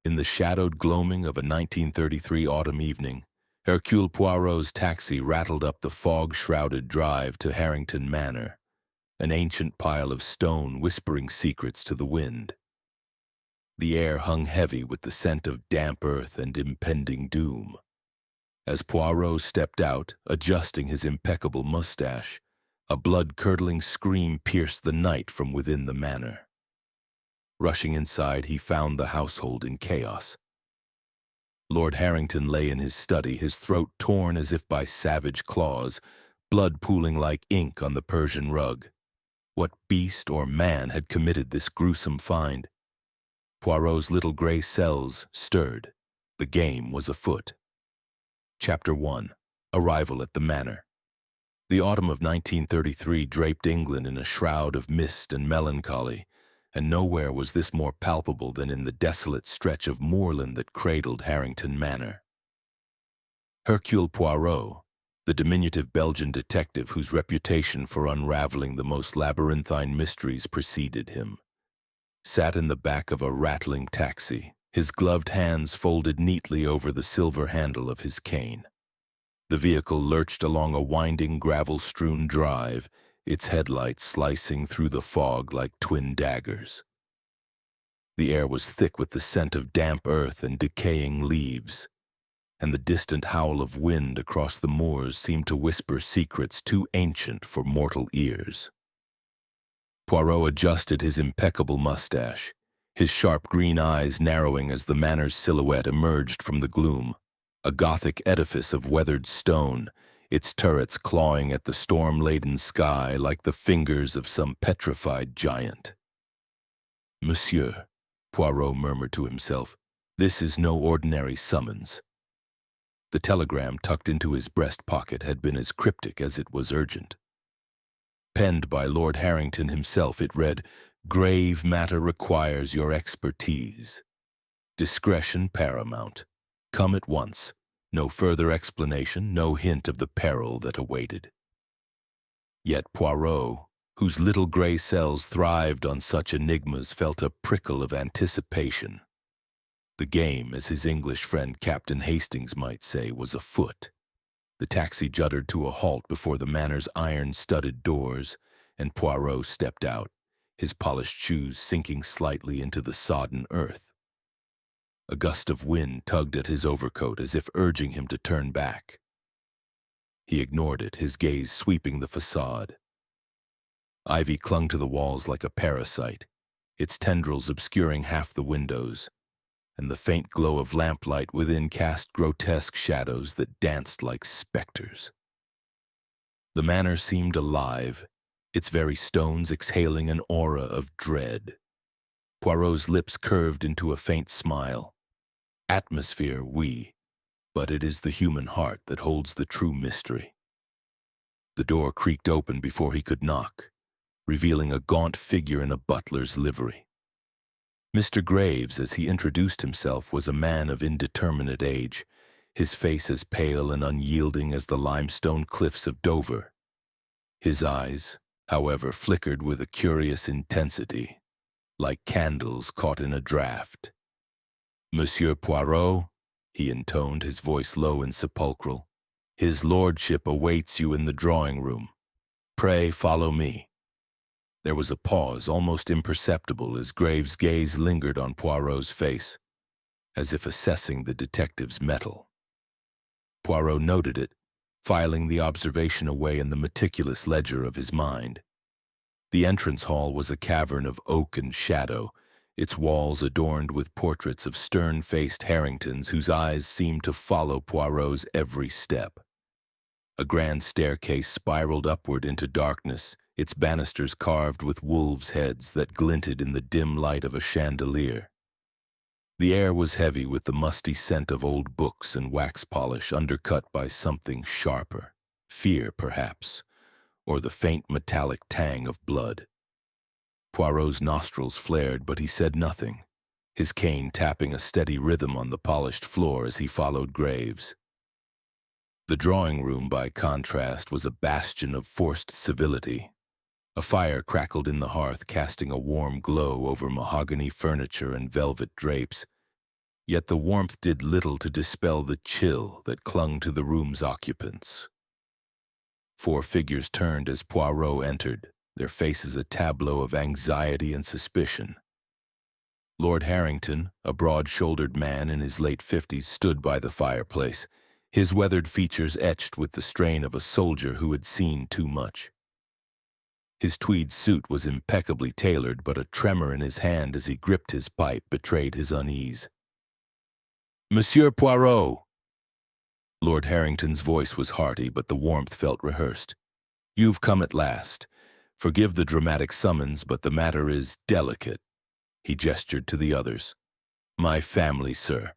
In the shadowed gloaming of a 1933 autumn evening, Hercule Poirot's taxi rattled up the fog-shrouded drive to Harrington Manor, an ancient pile of stone whispering secrets to the wind. The air hung heavy with the scent of damp earth and impending doom. As Poirot stepped out, adjusting his impeccable mustache, a blood-curdling scream pierced the night from within the manor. Rushing inside, he found the household in chaos. Lord Harrington lay in his study, his throat torn as if by savage claws, blood pooling like ink on the Persian rug. What beast or man had committed this gruesome find? Poirot's little gray cells stirred. The game was afoot. Chapter 1. Arrival at the Manor. The autumn of 1933 draped England in a shroud of mist and melancholy, and nowhere was this more palpable than in the desolate stretch of moorland that cradled Harrington Manor. Hercule Poirot, the diminutive Belgian detective whose reputation for unraveling the most labyrinthine mysteries preceded him, sat in the back of a rattling taxi, his gloved hands folded neatly over the silver handle of his cane. The vehicle lurched along a winding gravel-strewn drive, its headlights slicing through the fog like twin daggers. The air was thick with the scent of damp earth and decaying leaves, and the distant howl of wind across the moors seemed to whisper secrets too ancient for mortal ears. Poirot adjusted his impeccable mustache, his sharp green eyes narrowing as the manor's silhouette emerged from the gloom, a Gothic edifice of weathered stone, its turrets clawing at the storm-laden sky like the fingers of some petrified giant. "Monsieur," Poirot murmured to himself, "this is no ordinary summons." The telegram tucked into his breast pocket had been as cryptic as it was urgent. Penned by Lord Harrington himself, it read, "Grave matter requires your expertise. Discretion paramount. Come at once. No further explanation, no hint of the peril that awaited." Yet Poirot, whose little gray cells thrived on such enigmas, felt a prickle of anticipation. The game, as his English friend Captain Hastings might say, was afoot. The taxi juddered to a halt before the manor's iron-studded doors, and Poirot stepped out, his polished shoes sinking slightly into the sodden earth. A gust of wind tugged at his overcoat as if urging him to turn back. He ignored it, his gaze sweeping the facade. Ivy clung to the walls like a parasite, its tendrils obscuring half the windows, and the faint glow of lamplight within cast grotesque shadows that danced like specters. The manor seemed alive, its very stones exhaling an aura of dread. Poirot's lips curved into a faint smile. Atmosphere, oui, but it is the human heart that holds the true mystery. The door creaked open before he could knock, revealing a gaunt figure in a butler's livery. Mr. Graves, as he introduced himself, was a man of indeterminate age, his face as pale and unyielding as the limestone cliffs of Dover. His eyes, however, flickered with a curious intensity, like candles caught in a draught. "Monsieur Poirot," he intoned, his voice low and sepulchral, "his lordship awaits you in the drawing-room. Pray follow me." There was a pause, almost imperceptible, as Graves' gaze lingered on Poirot's face, as if assessing the detective's mettle. Poirot noted it, filing the observation away in the meticulous ledger of his mind. The entrance hall was a cavern of oak and shadow, its walls adorned with portraits of stern-faced Harringtons whose eyes seemed to follow Poirot's every step. A grand staircase spiraled upward into darkness, its banisters carved with wolves' heads that glinted in the dim light of a chandelier. The air was heavy with the musty scent of old books and wax polish undercut by something sharper, fear perhaps, or the faint metallic tang of blood. Poirot's nostrils flared, but he said nothing, his cane tapping a steady rhythm on the polished floor as he followed Graves. The drawing-room, by contrast, was a bastion of forced civility. A fire crackled in the hearth, casting a warm glow over mahogany furniture and velvet drapes, Yet the warmth did little to dispel the chill that clung to the room's occupants. 4 figures turned as Poirot entered, their faces a tableau of anxiety and suspicion. Lord Harrington, a broad-shouldered man in his late 50s, stood by the fireplace, his weathered features etched with the strain of a soldier who had seen too much. His tweed suit was impeccably tailored, but a tremor in his hand as he gripped his pipe betrayed his unease. "Monsieur Poirot!" Lord Harrington's voice was hearty, but the warmth felt rehearsed. "You've come at last. Forgive the dramatic summons, but the matter is delicate." He gestured to the others. "My family, sir.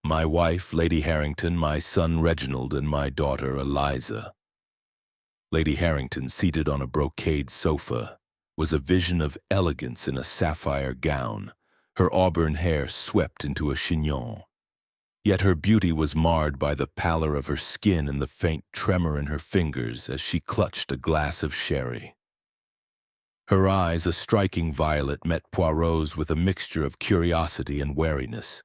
My wife, Lady Harrington, my son Reginald, and my daughter Eliza." Lady Harrington, seated on a brocade sofa, was a vision of elegance in a sapphire gown, her auburn hair swept into a chignon. Yet her beauty was marred by the pallor of her skin and the faint tremor in her fingers as she clutched a glass of sherry. Her eyes, a striking violet, met Poirot's with a mixture of curiosity and wariness.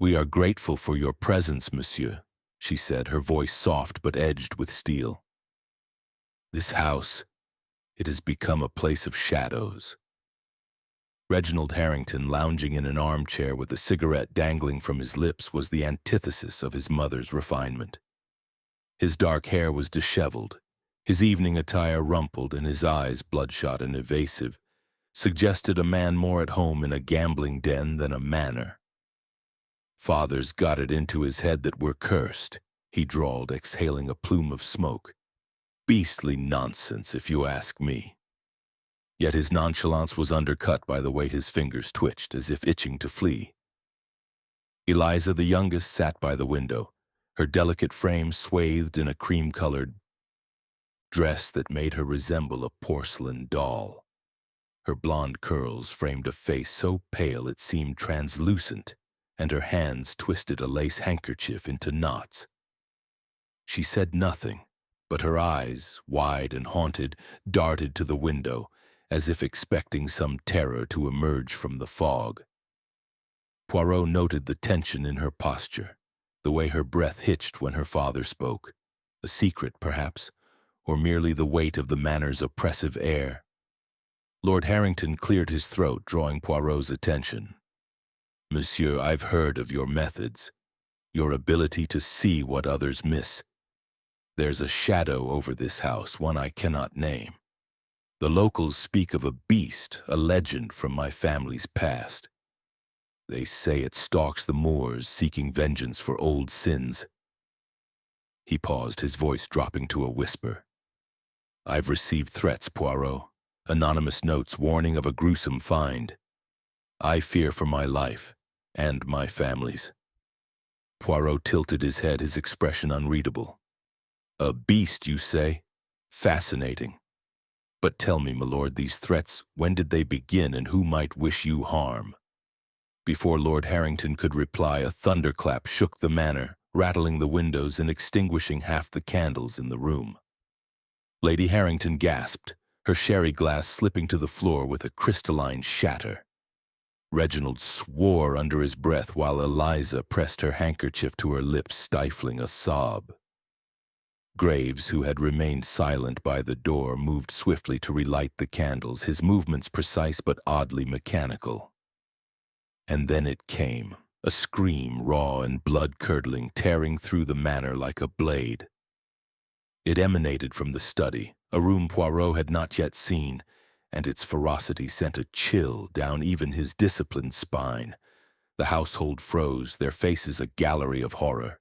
"We are grateful for your presence, monsieur," she said, her voice soft but edged with steel. "This house, it has become a place of shadows." Reginald Harrington, lounging in an armchair with a cigarette dangling from his lips, was the antithesis of his mother's refinement. His dark hair was disheveled, his evening attire rumpled, and his eyes, bloodshot and evasive, suggested a man more at home in a gambling den than a manor. "Father's got it into his head that we're cursed," he drawled, exhaling a plume of smoke. "Beastly nonsense, if you ask me." Yet his nonchalance was undercut by the way his fingers twitched, as if itching to flee. Eliza, the youngest, sat by the window, her delicate frame swathed in a cream-colored dress that made her resemble a porcelain doll. Her blonde curls framed a face so pale it seemed translucent, and her hands twisted a lace handkerchief into knots. She said nothing, but her eyes, wide and haunted, darted to the window, as if expecting some terror to emerge from the fog. Poirot noted the tension in her posture, the way her breath hitched when her father spoke, a secret, perhaps, or merely the weight of the manor's oppressive air. Lord Harrington cleared his throat, drawing Poirot's attention. "Monsieur, I've heard of your methods, your ability to see what others miss. There's a shadow over this house, one I cannot name. The locals speak of a beast, a legend from my family's past. They say it stalks the moors, seeking vengeance for old sins." He paused, his voice dropping to a whisper. "I've received threats, Poirot, anonymous notes warning of a gruesome find. I fear for my life and my family's." Poirot tilted his head, his expression unreadable. "A beast, you say? Fascinating. But tell me, my lord, these threats, when did they begin and who might wish you harm?" Before Lord Harrington could reply, a thunderclap shook the manor, rattling the windows and extinguishing half the candles in the room. Lady Harrington gasped, her sherry glass slipping to the floor with a crystalline shatter. Reginald swore under his breath while Eliza pressed her handkerchief to her lips, stifling a sob. Graves, who had remained silent by the door, moved swiftly to relight the candles, his movements precise but oddly mechanical. And then it came, a scream, raw and blood-curdling, tearing through the manor like a blade. It emanated from the study, a room Poirot had not yet seen, and its ferocity sent a chill down even his disciplined spine. The household froze, their faces a gallery of horror.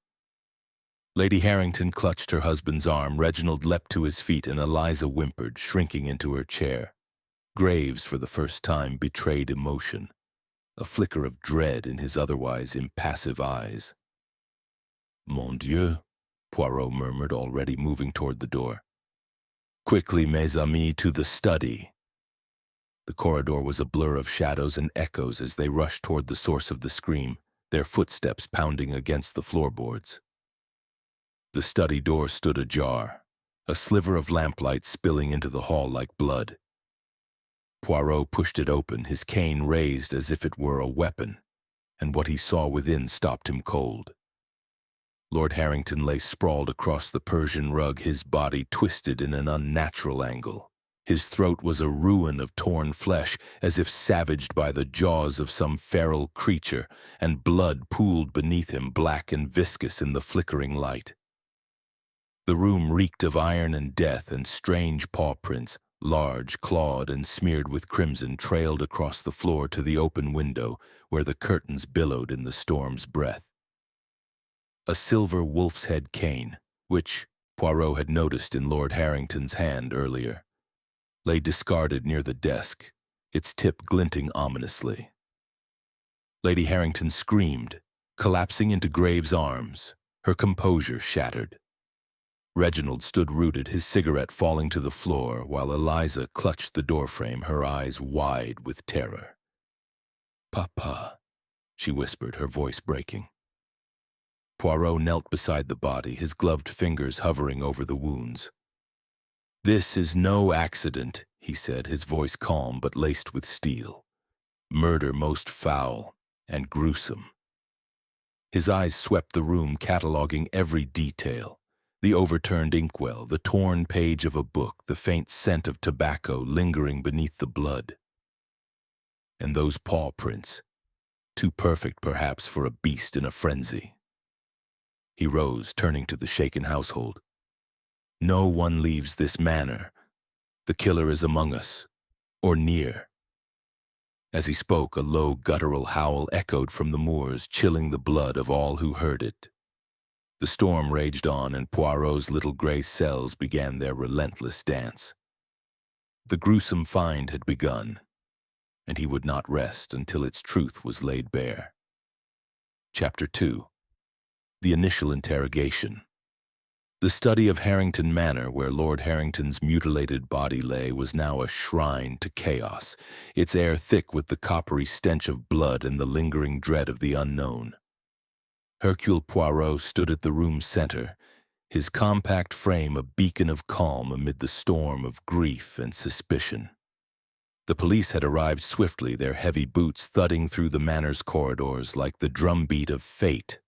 Lady Harrington clutched her husband's arm, Reginald leapt to his feet, and Eliza whimpered, shrinking into her chair. Graves, for the first time, betrayed emotion, a flicker of dread in his otherwise impassive eyes. "Mon Dieu," Poirot murmured, already moving toward the door. "Quickly, mes amis, to the study." The corridor was a blur of shadows and echoes as they rushed toward the source of the scream, their footsteps pounding against the floorboards. The study door stood ajar, a sliver of lamplight spilling into the hall like blood. Poirot pushed it open, his cane raised as if it were a weapon, and what he saw within stopped him cold. Lord Harrington lay sprawled across the Persian rug, his body twisted in an unnatural angle. His throat was a ruin of torn flesh, as if savaged by the jaws of some feral creature, and blood pooled beneath him, black and viscous in the flickering light. The room reeked of iron and death, and strange paw prints, large, clawed, and smeared with crimson, trailed across the floor to the open window, where the curtains billowed in the storm's breath. A silver wolf's head cane, which Poirot had noticed in Lord Harrington's hand earlier, lay discarded near the desk, its tip glinting ominously. Lady Harrington screamed, collapsing into Graves' arms, her composure shattered. Reginald stood rooted, his cigarette falling to the floor, while Eliza clutched the doorframe, her eyes wide with terror. "Papa," she whispered, her voice breaking. Poirot knelt beside the body, his gloved fingers hovering over the wounds. "This is no accident," he said, his voice calm but laced with steel. "Murder most foul and gruesome." His eyes swept the room, cataloging every detail. The overturned inkwell, the torn page of a book, the faint scent of tobacco lingering beneath the blood. And those paw prints, too perfect perhaps for a beast in a frenzy. He rose, turning to the shaken household. "No one leaves this manor. The killer is among us, or near." As he spoke, a low guttural howl echoed from the moors, chilling the blood of all who heard it. The storm raged on, and Poirot's little gray cells began their relentless dance. The gruesome find had begun, and he would not rest until its truth was laid bare. Chapter 2. The initial interrogation. The study of Harrington Manor, where Lord Harrington's mutilated body lay, was now a shrine to chaos, its air thick with the coppery stench of blood and the lingering dread of the unknown. Hercule Poirot stood at the room's center, his compact frame a beacon of calm amid the storm of grief and suspicion. The police had arrived swiftly, their heavy boots thudding through the manor's corridors like the drumbeat of fate.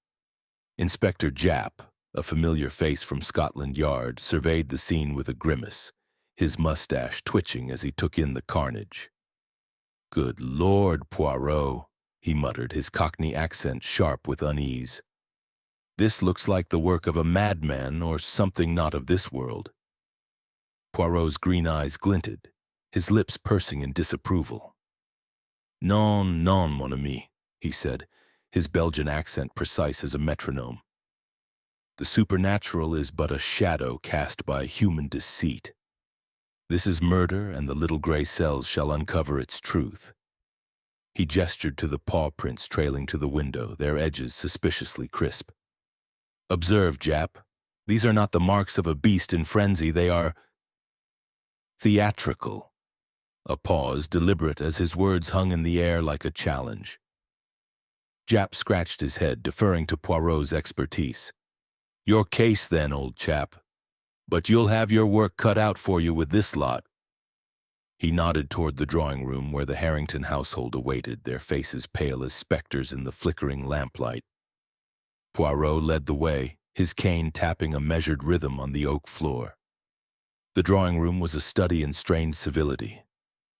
Inspector Japp, a familiar face from Scotland Yard, surveyed the scene with a grimace, his mustache twitching as he took in the carnage. "Good Lord, Poirot," he muttered, his Cockney accent sharp with unease. "This looks like the work of a madman or something not of this world." Poirot's green eyes glinted, his lips pursing in disapproval. "Non, non, mon ami," he said, his Belgian accent precise as a metronome. "The supernatural is but a shadow cast by human deceit. This is murder, and the little gray cells shall uncover its truth." He gestured to the paw prints trailing to the window, their edges suspiciously crisp. "Observe, Japp. These are not the marks of a beast in frenzy, they are theatrical." A pause, deliberate as his words hung in the air like a challenge. Japp scratched his head, deferring to Poirot's expertise. "Your case then, old chap. But you'll have your work cut out for you with this lot." He nodded toward the drawing room where the Harrington household awaited, their faces pale as specters in the flickering lamplight. Poirot led the way, his cane tapping a measured rhythm on the oak floor. The drawing room was a study in strained civility,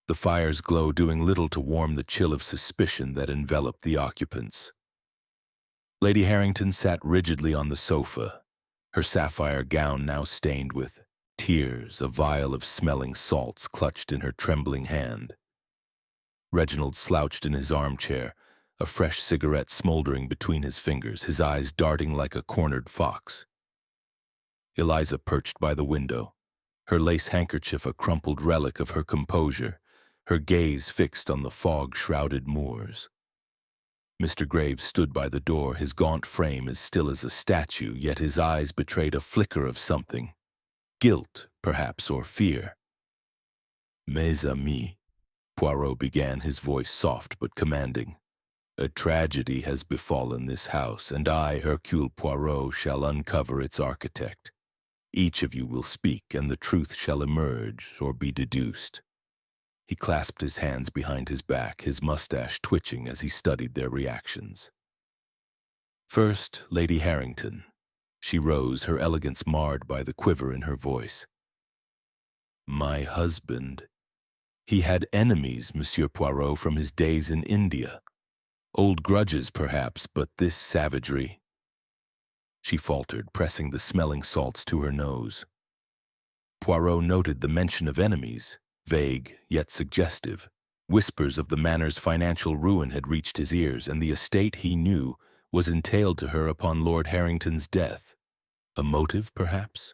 the fire's glow doing little to warm the chill of suspicion that enveloped the occupants. Lady Harrington sat rigidly on the sofa, her sapphire gown now stained with tears, a vial of smelling salts clutched in her trembling hand. Reginald slouched in his armchair, a fresh cigarette smoldering between his fingers, his eyes darting like a cornered fox. Eliza perched by the window, her lace handkerchief a crumpled relic of her composure, her gaze fixed on the fog-shrouded moors. Mr. Graves stood by the door, his gaunt frame as still as a statue, yet his eyes betrayed a flicker of something. Guilt, perhaps, or fear. "Mes amis," Poirot began, his voice soft but commanding. "A tragedy has befallen this house, and I, Hercule Poirot, shall uncover its architect. Each of you will speak, and the truth shall emerge or be deduced." He clasped his hands behind his back, his mustache twitching as he studied their reactions. First, Lady Harrington. She rose, her elegance marred by the quiver in her voice. My husband. He had enemies, Monsieur Poirot, from his days in India. Old grudges, perhaps, but this savagery. She faltered, pressing the smelling salts to her nose. Poirot noted the mention of enemies, vague yet suggestive. Whispers of the manor's financial ruin had reached his ears, and the estate, he knew, was entailed to her upon Lord Harrington's death. A motive, perhaps?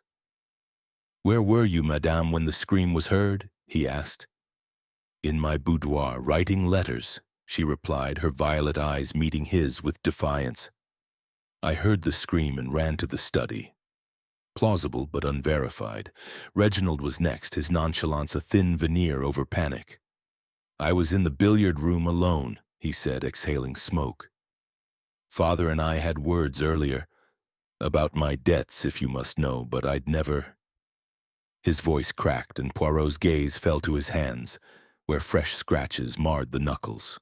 Where were you, madame, when the scream was heard? He asked. In my boudoir, writing letters, she replied, her violet eyes meeting his with defiance. I heard the scream and ran to the study. Plausible but unverified. Reginald was next, his nonchalance a thin veneer over panic. I was in the billiard room alone, he said, exhaling smoke. Father and I had words earlier. About my debts, if you must know, but I'd never... His voice cracked, and Poirot's gaze fell to his hands, where fresh scratches marred the knuckles.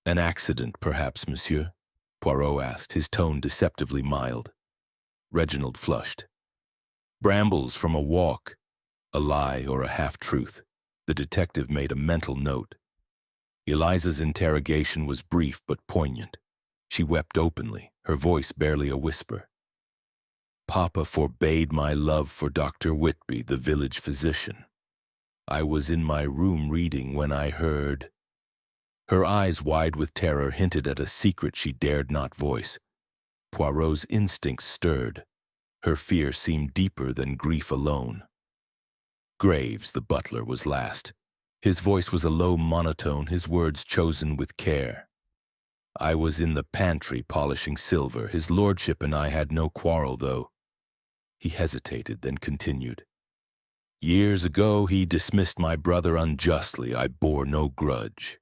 An accident, perhaps, monsieur? Poirot asked, his tone deceptively mild. Reginald flushed. Brambles from a walk. A lie or a half-truth. The detective made a mental note. Eliza's interrogation was brief but poignant. She wept openly, her voice barely a whisper. Papa forbade my love for Dr. Whitby, the village physician. I was in my room reading when I heard... Her eyes, wide with terror, hinted at a secret she dared not voice. Poirot's instincts stirred. Her fear seemed deeper than grief alone. Graves, the butler, was last. His voice was a low monotone, his words chosen with care. I was in the pantry polishing silver. His lordship and I had no quarrel, though. He hesitated, then continued. Years ago he dismissed my brother unjustly. I bore no grudge.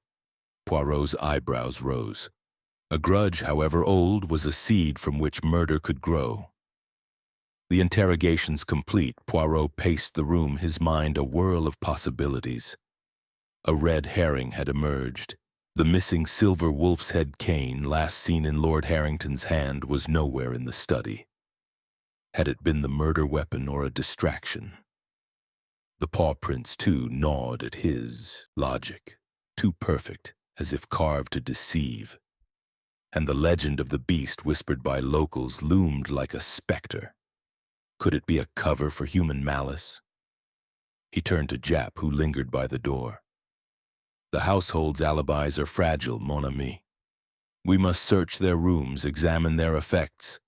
Poirot's eyebrows rose. A grudge, however old, was a seed from which murder could grow. The interrogations complete, Poirot paced the room, his mind a whirl of possibilities. A red herring had emerged. The missing silver wolf's head cane, last seen in Lord Harrington's hand, was nowhere in the study. Had it been the murder weapon or a distraction? The paw prints, too, gnawed at his logic, too perfect, as if carved to deceive. And the legend of the beast whispered by locals loomed like a specter. Could it be a cover for human malice? He turned to Jap, who lingered by the door. The household's alibis are fragile, mon ami. We must search their rooms, examine their effects.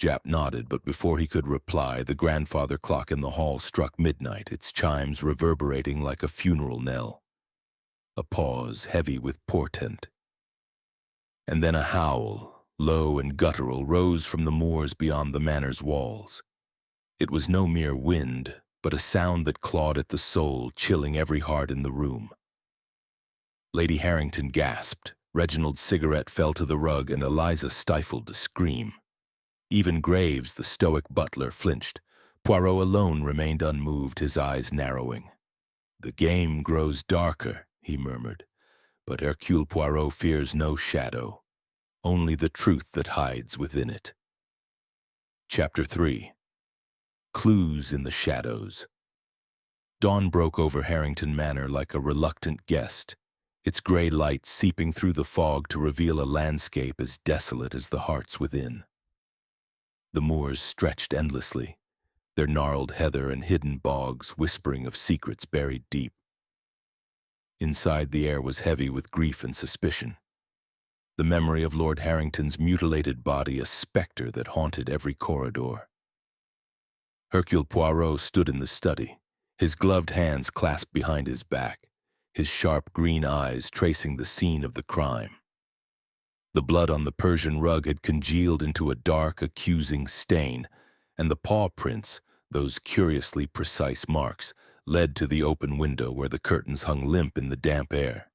Jap nodded, but before he could reply, the grandfather clock in the hall struck midnight, its chimes reverberating like a funeral knell. A pause, heavy with portent. And then a howl, low and guttural, rose from the moors beyond the manor's walls. It was no mere wind, but a sound that clawed at the soul, chilling every heart in the room. Lady Harrington gasped. Reginald's cigarette fell to the rug, and Eliza stifled a scream. Even Graves, the stoic butler, flinched. Poirot alone remained unmoved, his eyes narrowing. The game grows darker, he murmured, but Hercule Poirot fears no shadow, only the truth that hides within it. Chapter 3. Clues in the Shadows. Dawn broke over Harrington Manor like a reluctant guest, its gray light seeping through the fog to reveal a landscape as desolate as the hearts within. The moors stretched endlessly, their gnarled heather and hidden bogs whispering of secrets buried deep. Inside, the air was heavy with grief and suspicion. The memory of Lord Harrington's mutilated body a specter that haunted every corridor. Hercule Poirot stood in the study, his gloved hands clasped behind his back, his sharp green eyes tracing the scene of the crime. The blood on the Persian rug had congealed into a dark, accusing stain, and the paw prints, those curiously precise marks, led to the open window where the curtains hung limp in the damp air.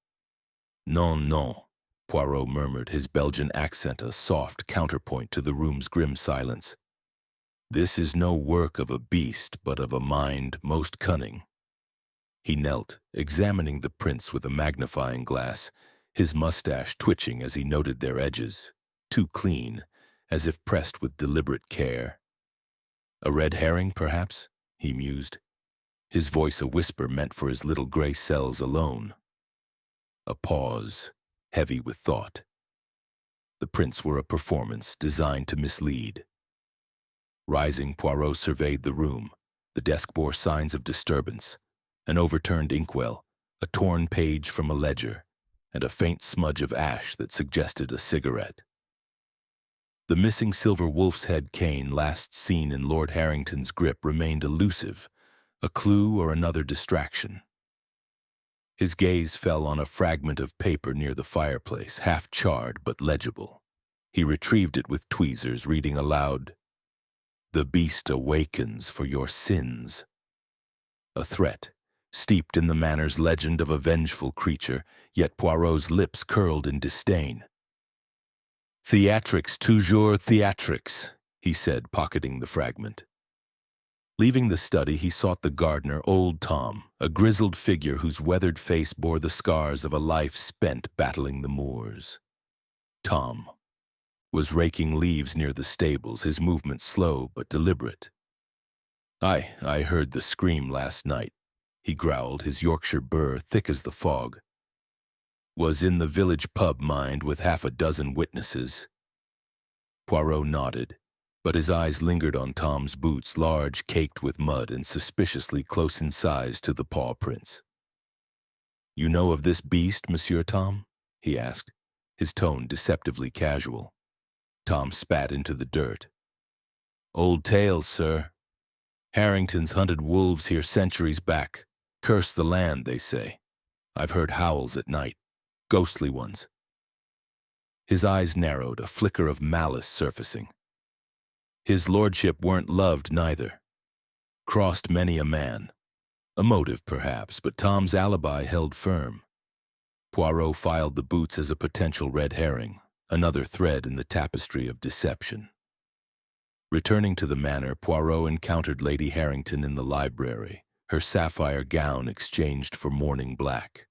Non, non, Poirot murmured, his Belgian accent a soft counterpoint to the room's grim silence. This is no work of a beast, but of a mind most cunning. He knelt, examining the prints with a magnifying glass, his mustache twitching as he noted their edges, too clean, as if pressed with deliberate care. A red herring, perhaps? He mused, his voice a whisper meant for his little gray cells alone. A pause, heavy with thought. The prints were a performance designed to mislead. Rising, Poirot surveyed the room. The desk bore signs of disturbance, an overturned inkwell, a torn page from a ledger, and a faint smudge of ash that suggested a cigarette. The missing silver wolf's head cane last seen in Lord Harrington's grip remained elusive, a clue or another distraction. His gaze fell on a fragment of paper near the fireplace, half charred but legible. He retrieved it with tweezers, reading aloud, "The beast awakens for your sins." A threat, steeped in the manor's legend of a vengeful creature, yet Poirot's lips curled in disdain. "Theatrics, toujours theatrics," he said, pocketing the fragment. Leaving the study, he sought the gardener, old Tom, a grizzled figure whose weathered face bore the scars of a life spent battling the moors. Tom was raking leaves near the stables, his movements slow but deliberate. I heard the scream last night," he growled, his Yorkshire burr thick as the fog. "Was in the village pub, mind, with half a dozen witnesses." Poirot nodded, but his eyes lingered on Tom's boots, large, caked with mud, and suspiciously close in size to the paw prints. "You know of this beast, Monsieur Tom?" he asked, his tone deceptively casual. Tom spat into the dirt. "Old tales, sir. Harrington's hunted wolves here centuries back. Curse the land, they say. I've heard howls at night, ghostly ones." His eyes narrowed, a flicker of malice surfacing. His lordship weren't loved neither. Crossed many a man. A motive, perhaps, but Tom's alibi held firm. Poirot filed the boots as a potential red herring, another thread in the tapestry of deception. Returning to the manor, Poirot encountered Lady Harrington in the library, her sapphire gown exchanged for morning black.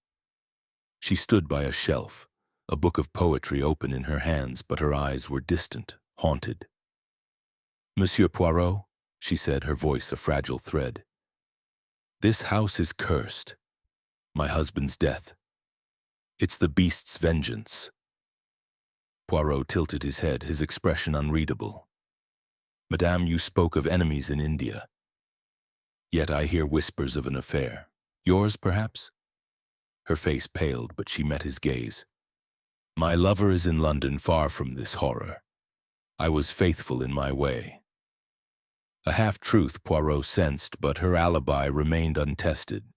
She stood by a shelf, a book of poetry open in her hands, but her eyes were distant, haunted. "Monsieur Poirot," she said, her voice a fragile thread, "this house is cursed. My husband's death. It's the beast's vengeance." Poirot tilted his head, his expression unreadable. "Madame, you spoke of enemies in India. Yet I hear whispers of an affair. Yours, perhaps?" Her face paled, but she met his gaze. "My lover is in London, far from this horror. I was faithful in my way." A half-truth Poirot sensed, but her alibi remained untested.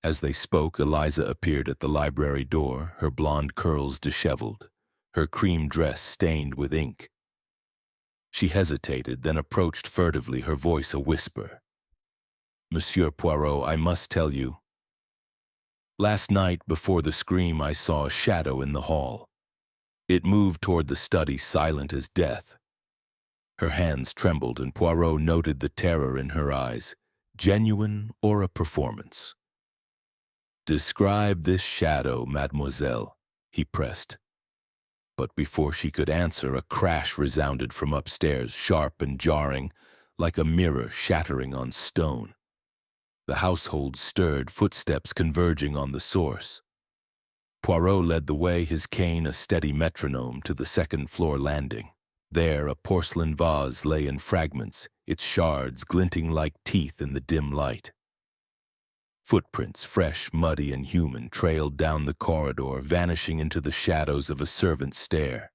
As they spoke, Eliza appeared at the library door, her blonde curls disheveled, her cream dress stained with ink. She hesitated, then approached furtively, her voice a whisper. "Monsieur Poirot, I must tell you. Last night, before the scream, I saw a shadow in the hall. It moved toward the study, silent as death." Her hands trembled, and Poirot noted the terror in her eyes, genuine or a performance. "Describe this shadow, mademoiselle," he pressed. But before she could answer, a crash resounded from upstairs, sharp and jarring, like a mirror shattering on stone. The household stirred, footsteps converging on the source. Poirot led the way, his cane a steady metronome, to the second-floor landing. There, a porcelain vase lay in fragments, its shards glinting like teeth in the dim light. Footprints, fresh, muddy, and human, trailed down the corridor, vanishing into the shadows of a servant's stair.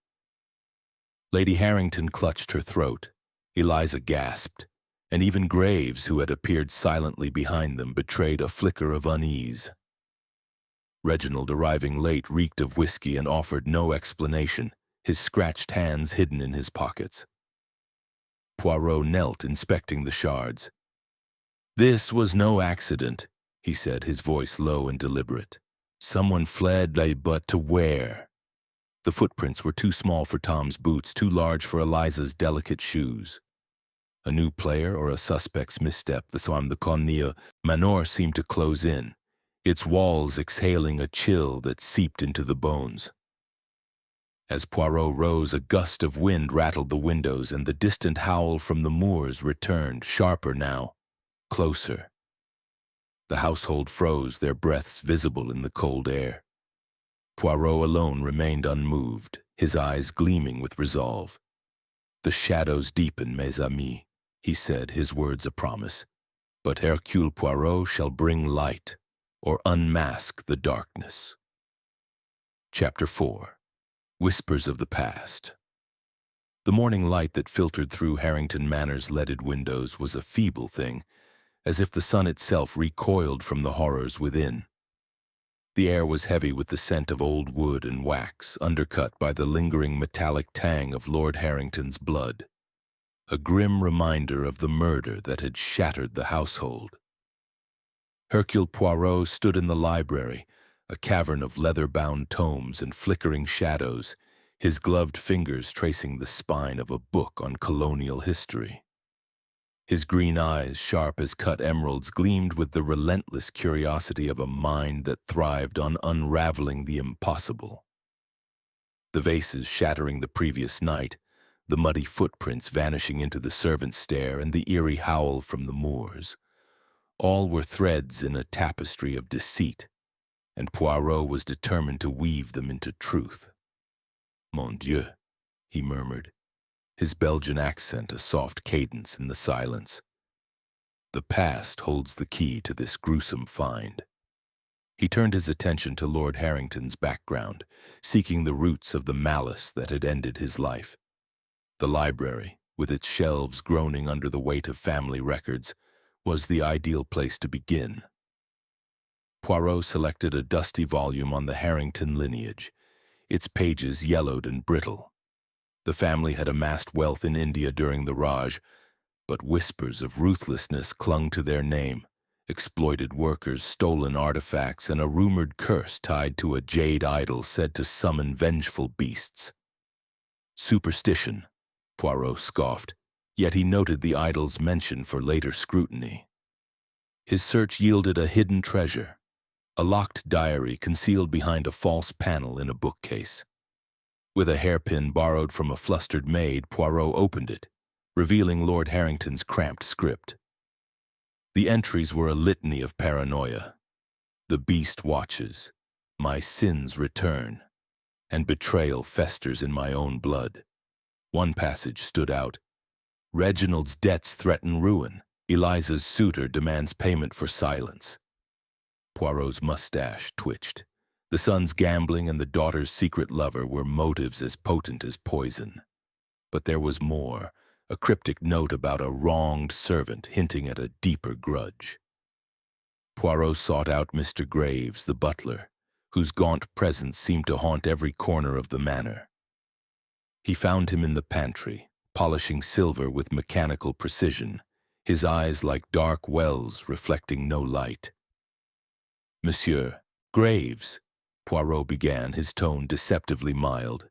Lady Harrington clutched her throat. Eliza gasped, and even Graves, who had appeared silently behind them, betrayed a flicker of unease. Reginald, arriving late, reeked of whiskey and offered no explanation, his scratched hands hidden in his pockets. Poirot knelt, inspecting the shards. "This was no accident," he said, his voice low and deliberate. "Someone fled, but to where?" The footprints were too small for Tom's boots, too large for Eliza's delicate shoes. A new player or a suspect's misstep, the somme de Cornille Manor seemed to close in, its walls exhaling a chill that seeped into the bones. As Poirot rose, a gust of wind rattled the windows, and the distant howl from the moors returned, sharper now, closer. The household froze, their breaths visible in the cold air. Poirot alone remained unmoved, his eyes gleaming with resolve. "The shadows deepen, mes amis," he said, his words a promise. "But Hercule Poirot shall bring light, or unmask the darkness." Chapter 4. Whispers of the Past. The morning light that filtered through Harrington Manor's leaded windows was a feeble thing, as if the sun itself recoiled from the horrors within. The air was heavy with the scent of old wood and wax, undercut by the lingering metallic tang of Lord Harrington's blood, a grim reminder of the murder that had shattered the household. Hercule Poirot stood in the library, a cavern of leather-bound tomes and flickering shadows, his gloved fingers tracing the spine of a book on colonial history. His green eyes, sharp as cut emeralds, gleamed with the relentless curiosity of a mind that thrived on unraveling the impossible. The vases shattering the previous night, the muddy footprints vanishing into the servants' stair, and the eerie howl from the moors, all were threads in a tapestry of deceit, and Poirot was determined to weave them into truth. "Mon Dieu," he murmured, his Belgian accent a soft cadence in the silence. "The past holds the key to this gruesome find." He turned his attention to Lord Harrington's background, seeking the roots of the malice that had ended his life. The library, with its shelves groaning under the weight of family records, was the ideal place to begin. Poirot selected a dusty volume on the Harrington lineage, its pages yellowed and brittle. The family had amassed wealth in India during the Raj, but whispers of ruthlessness clung to their name: exploited workers, stolen artifacts, and a rumored curse tied to a jade idol said to summon vengeful beasts. "Superstition," Poirot scoffed, yet he noted the idol's mention for later scrutiny. His search yielded a hidden treasure, a locked diary concealed behind a false panel in a bookcase. With a hairpin borrowed from a flustered maid, Poirot opened it, revealing Lord Harrington's cramped script. The entries were a litany of paranoia. "The beast watches, my sins return, and betrayal festers in my own blood." One passage stood out: "Reginald's debts threaten ruin. Eliza's suitor demands payment for silence." Poirot's mustache twitched. The son's gambling and the daughter's secret lover were motives as potent as poison. But there was more, a cryptic note about a wronged servant hinting at a deeper grudge. Poirot sought out Mr. Graves, the butler, whose gaunt presence seemed to haunt every corner of the manor. He found him in the pantry, polishing silver with mechanical precision, his eyes like dark wells reflecting no light. "Monsieur Graves," Poirot began, his tone deceptively mild.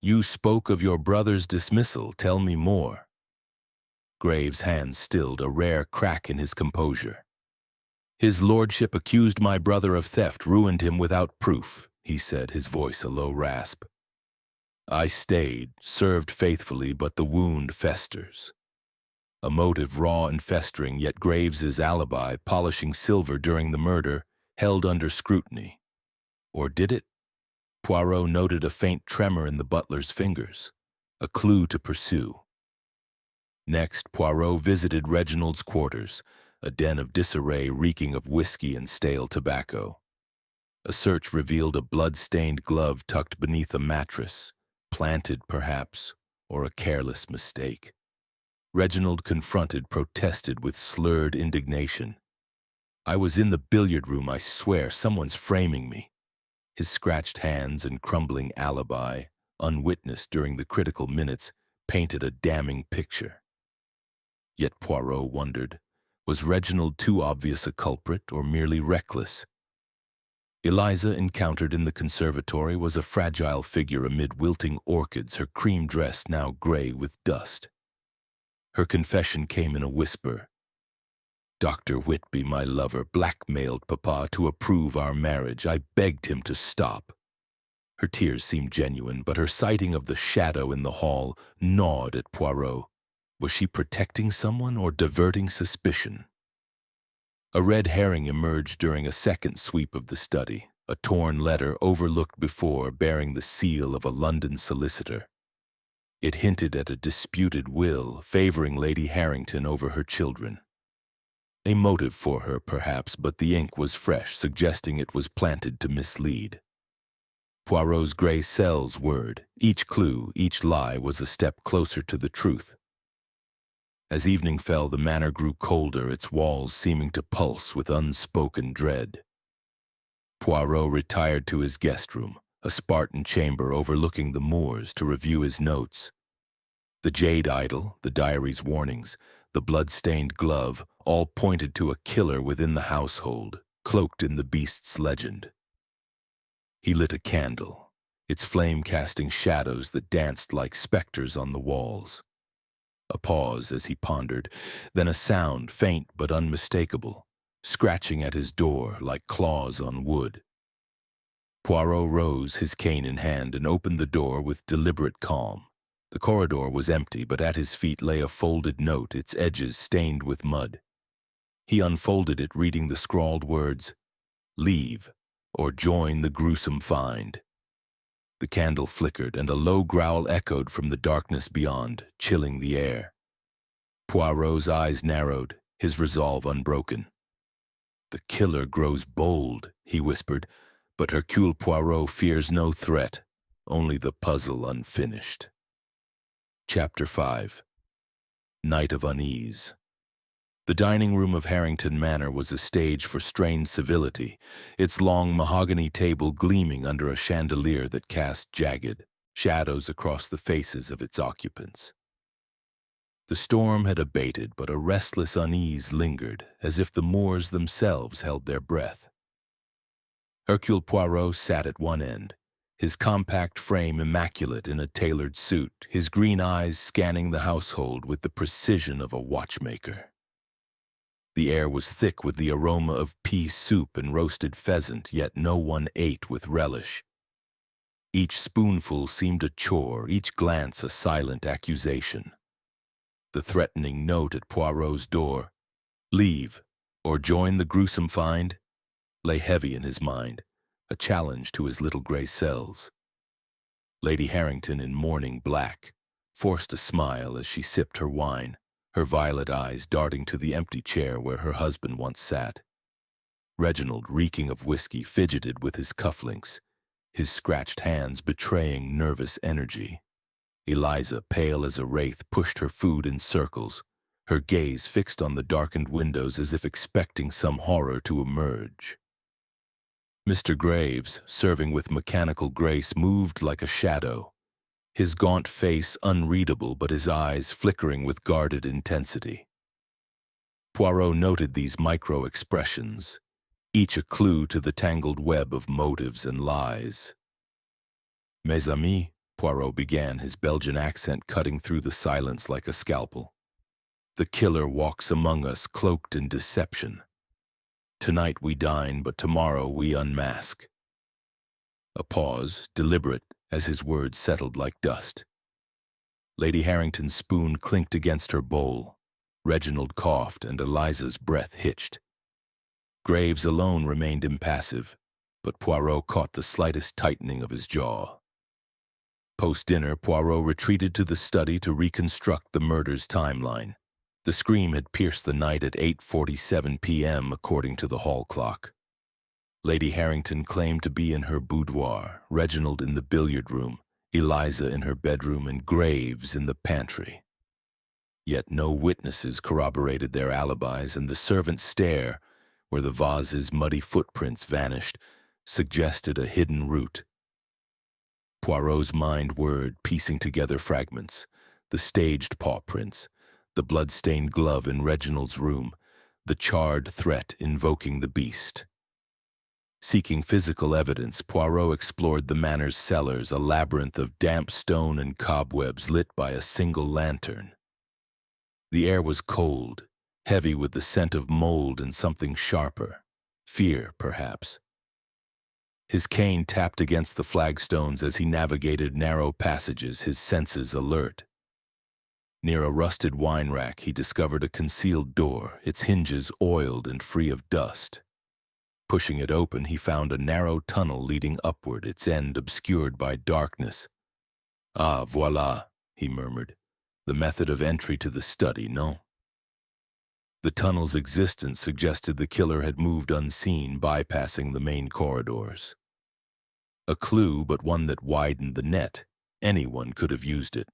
"You spoke of your brother's dismissal. Tell me more." Graves' hand stilled, a rare crack in his composure. "His lordship accused my brother of theft, ruined him without proof," he said, his voice a low rasp. "I stayed, served faithfully, but the wound festers." A motive raw and festering, yet Graves's alibi, polishing silver during the murder, held under scrutiny. Or did it? Poirot noted a faint tremor in the butler's fingers, a clue to pursue. Next, Poirot visited Reginald's quarters, a den of disarray reeking of whiskey and stale tobacco. A search revealed a blood-stained glove tucked beneath a mattress, planted perhaps, or a careless mistake. Reginald confronted, protested with slurred indignation. "I was in the billiard room, I swear, someone's framing me." His scratched hands and crumbling alibi, unwitnessed during the critical minutes, painted a damning picture. Yet Poirot wondered, was Reginald too obvious a culprit or merely reckless? Eliza, encountered in the conservatory, was a fragile figure amid wilting orchids, her cream dress now gray with dust. Her confession came in a whisper. Dr. Whitby, my lover, blackmailed Papa to approve our marriage. I begged him to stop. Her tears seemed genuine, but her sighting of the shadow in the hall gnawed at Poirot. Was she protecting someone or diverting suspicion? A red herring emerged during a second sweep of the study, a torn letter overlooked before bearing the seal of a London solicitor. It hinted at a disputed will favoring Lady Harrington over her children. A motive for her, perhaps, but the ink was fresh, suggesting it was planted to mislead. Poirot's gray cell's word, each clue, each lie was a step closer to the truth. As evening fell, the manor grew colder, its walls seeming to pulse with unspoken dread. Poirot retired to his guest room, a Spartan chamber overlooking the moors, to review his notes. The jade idol, the diary's warnings, the blood-stained glove, all pointed to a killer within the household, cloaked in the beast's legend. He lit a candle, its flame casting shadows that danced like specters on the walls. A pause as he pondered, then a sound, faint but unmistakable, scratching at his door like claws on wood. Poirot rose, his cane in hand, and opened the door with deliberate calm. The corridor was empty, but at his feet lay a folded note, its edges stained with mud. He unfolded it, reading the scrawled words, "Leave, or join the gruesome find." The candle flickered, and a low growl echoed from the darkness beyond, chilling the air. Poirot's eyes narrowed, his resolve unbroken. "The killer grows bold," he whispered, "but Hercule Poirot fears no threat, only the puzzle unfinished." Chapter 5. Night of Unease. The dining room of Harrington Manor was a stage for strained civility, its long mahogany table gleaming under a chandelier that cast jagged shadows across the faces of its occupants. The storm had abated, but a restless unease lingered, as if the moors themselves held their breath. Hercule Poirot sat at one end, his compact frame immaculate in a tailored suit, his green eyes scanning the household with the precision of a watchmaker. The air was thick with the aroma of pea soup and roasted pheasant, yet no one ate with relish. Each spoonful seemed a chore, each glance a silent accusation. The threatening note at Poirot's door, "Leave, or join the gruesome find," lay heavy in his mind, a challenge to his little gray cells. Lady Harrington, in mourning black, forced a smile as she sipped her wine, her violet eyes darting to the empty chair where her husband once sat. Reginald, reeking of whiskey, fidgeted with his cufflinks, his scratched hands betraying nervous energy. Eliza, pale as a wraith, pushed her food in circles, her gaze fixed on the darkened windows as if expecting some horror to emerge. Mr. Graves, serving with mechanical grace, moved like a shadow, his gaunt face unreadable but his eyes flickering with guarded intensity. Poirot noted these micro-expressions, each a clue to the tangled web of motives and lies. "Mes amis," Poirot began, his Belgian accent cutting through the silence like a scalpel. "The killer walks among us cloaked in deception. Tonight we dine, but tomorrow we unmask." A pause, deliberate, as his words settled like dust. Lady Harrington's spoon clinked against her bowl. Reginald coughed, and Eliza's breath hitched. Graves alone remained impassive, but Poirot caught the slightest tightening of his jaw. Post-dinner, Poirot retreated to the study to reconstruct the murder's timeline. The scream had pierced the night at 8:47 p.m. according to the hall clock. Lady Harrington claimed to be in her boudoir, Reginald in the billiard room, Eliza in her bedroom, and Graves in the pantry. Yet no witnesses corroborated their alibis, and the servant's stare, where the vase's muddy footprints vanished, suggested a hidden route. Poirot's mind whirred, piecing together fragments, the staged paw prints, the blood-stained glove in Reginald's room, the charred threat invoking the beast. Seeking physical evidence, Poirot explored the manor's cellars, a labyrinth of damp stone and cobwebs lit by a single lantern. The air was cold, heavy with the scent of mold and something sharper. Fear, perhaps. His cane tapped against the flagstones as he navigated narrow passages, his senses alert. Near a rusted wine rack, he discovered a concealed door, its hinges oiled and free of dust. Pushing it open, he found a narrow tunnel leading upward, its end obscured by darkness. "Ah, voilà," he murmured. "The method of entry to the study, no?" The tunnel's existence suggested the killer had moved unseen, bypassing the main corridors. A clue, but one that widened the net. Anyone could have used it.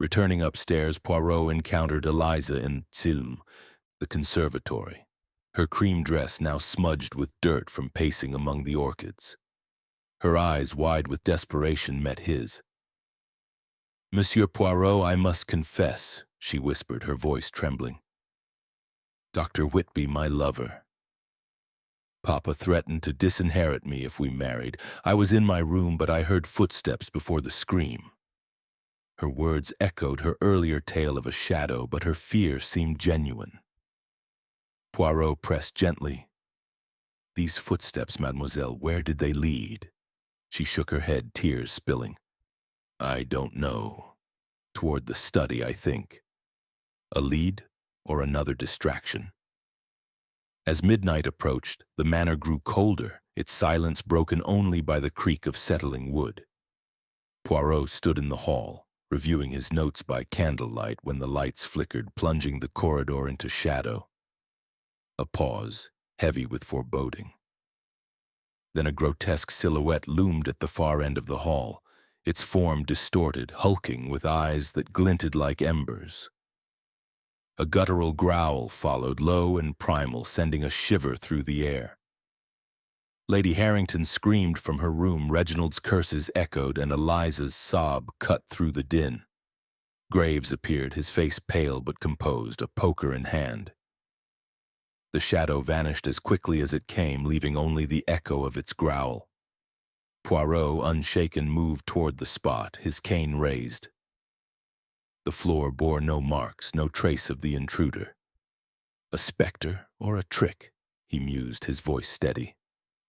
Returning upstairs, Poirot encountered Eliza in Tsilm, the conservatory, her cream dress now smudged with dirt from pacing among the orchids. Her eyes, wide with desperation, met his. "Monsieur Poirot, I must confess," she whispered, her voice trembling. "Dr. Whitby, my lover. Papa threatened to disinherit me if we married. I was in my room, but I heard footsteps before the scream." Her words echoed her earlier tale of a shadow, but her fear seemed genuine. Poirot pressed gently. "These footsteps, mademoiselle, where did they lead?" She shook her head, tears spilling. "I don't know. Toward the study, I think. A lead or another distraction?" As midnight approached, the manor grew colder, its silence broken only by the creak of settling wood. Poirot stood in the hall, reviewing his notes by candlelight when the lights flickered, plunging the corridor into shadow. A pause, heavy with foreboding. Then a grotesque silhouette loomed at the far end of the hall, its form distorted, hulking, with eyes that glinted like embers. A guttural growl followed, low and primal, sending a shiver through the air. Lady Harrington screamed from her room, Reginald's curses echoed, and Eliza's sob cut through the din. Graves appeared, his face pale but composed, a poker in hand. The shadow vanished as quickly as it came, leaving only the echo of its growl. Poirot, unshaken, moved toward the spot, his cane raised. The floor bore no marks, no trace of the intruder. A specter or a trick, he mused, his voice steady.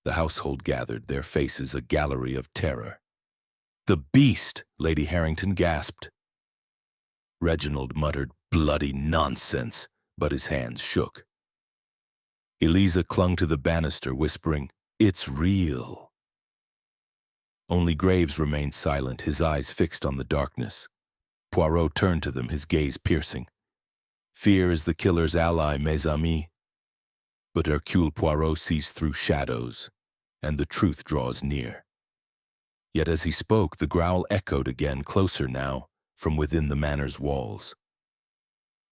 The household gathered, their faces a gallery of terror. "The beast!" Lady Harrington gasped. Reginald muttered, "Bloody nonsense," but his hands shook. Eliza clung to the banister, whispering, "It's real." Only Graves remained silent, his eyes fixed on the darkness. Poirot turned to them, his gaze piercing. "Fear is the killer's ally, mes amis. But Hercule Poirot sees through shadows, and the truth draws near." Yet as he spoke, the growl echoed again, closer now, from within the manor's walls.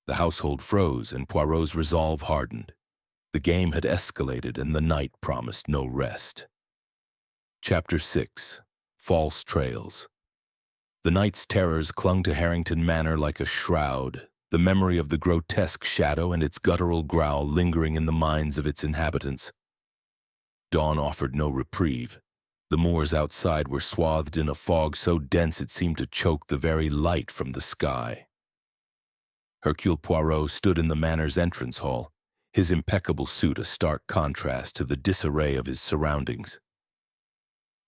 The household froze, and Poirot's resolve hardened. The game had escalated, and the night promised no rest. Chapter 6. False Trails. The night's terrors clung to Harrington Manor like a shroud, the memory of the grotesque shadow and its guttural growl lingering in the minds of its inhabitants. Dawn offered no reprieve. The moors outside were swathed in a fog so dense it seemed to choke the very light from the sky. Hercule Poirot stood in the manor's entrance hall, his impeccable suit a stark contrast to the disarray of his surroundings.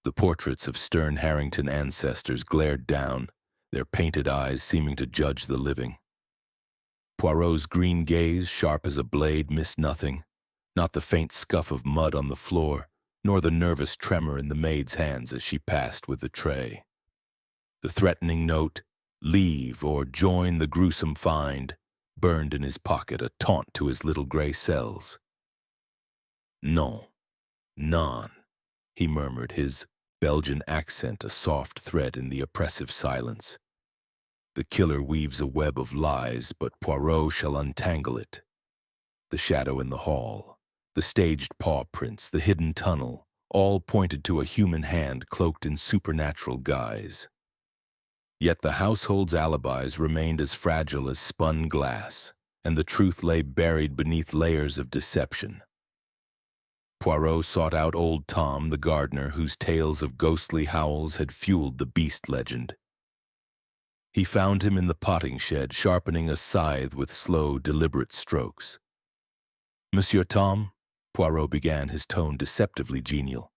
The portraits of stern Harrington ancestors glared down, their painted eyes seeming to judge the living. Poirot's green gaze, sharp as a blade, missed nothing, not the faint scuff of mud on the floor, nor the nervous tremor in the maid's hands as she passed with the tray. The threatening note, "Leave or join the gruesome find," burned in his pocket, a taunt to his little gray cells. "Non, non," he murmured, his Belgian accent a soft thread in the oppressive silence. "The killer weaves a web of lies, but Poirot shall untangle it." The shadow in the hall, the staged paw prints, the hidden tunnel, all pointed to a human hand cloaked in supernatural guise. Yet the household's alibis remained as fragile as spun glass, and the truth lay buried beneath layers of deception. Poirot sought out old Tom, the gardener, whose tales of ghostly howls had fueled the beast legend. He found him in the potting shed, sharpening a scythe with slow, deliberate strokes. "Monsieur Tom," Poirot began, his tone deceptively genial.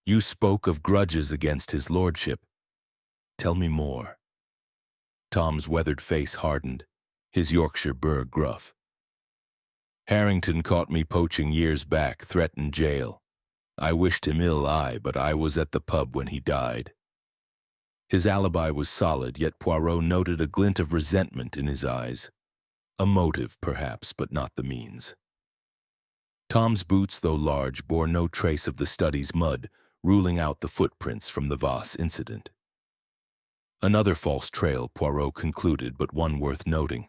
"You spoke of grudges against his lordship. Tell me more." Tom's weathered face hardened, his Yorkshire burr gruff. "Harrington caught me poaching years back, threatened jail. I wished him ill, but I was at the pub when he died." His alibi was solid, yet Poirot noted a glint of resentment in his eyes. A motive, perhaps, but not the means. Tom's boots, though large, bore no trace of the study's mud, ruling out the footprints from the vase incident. Another false trail, Poirot concluded, but one worth noting.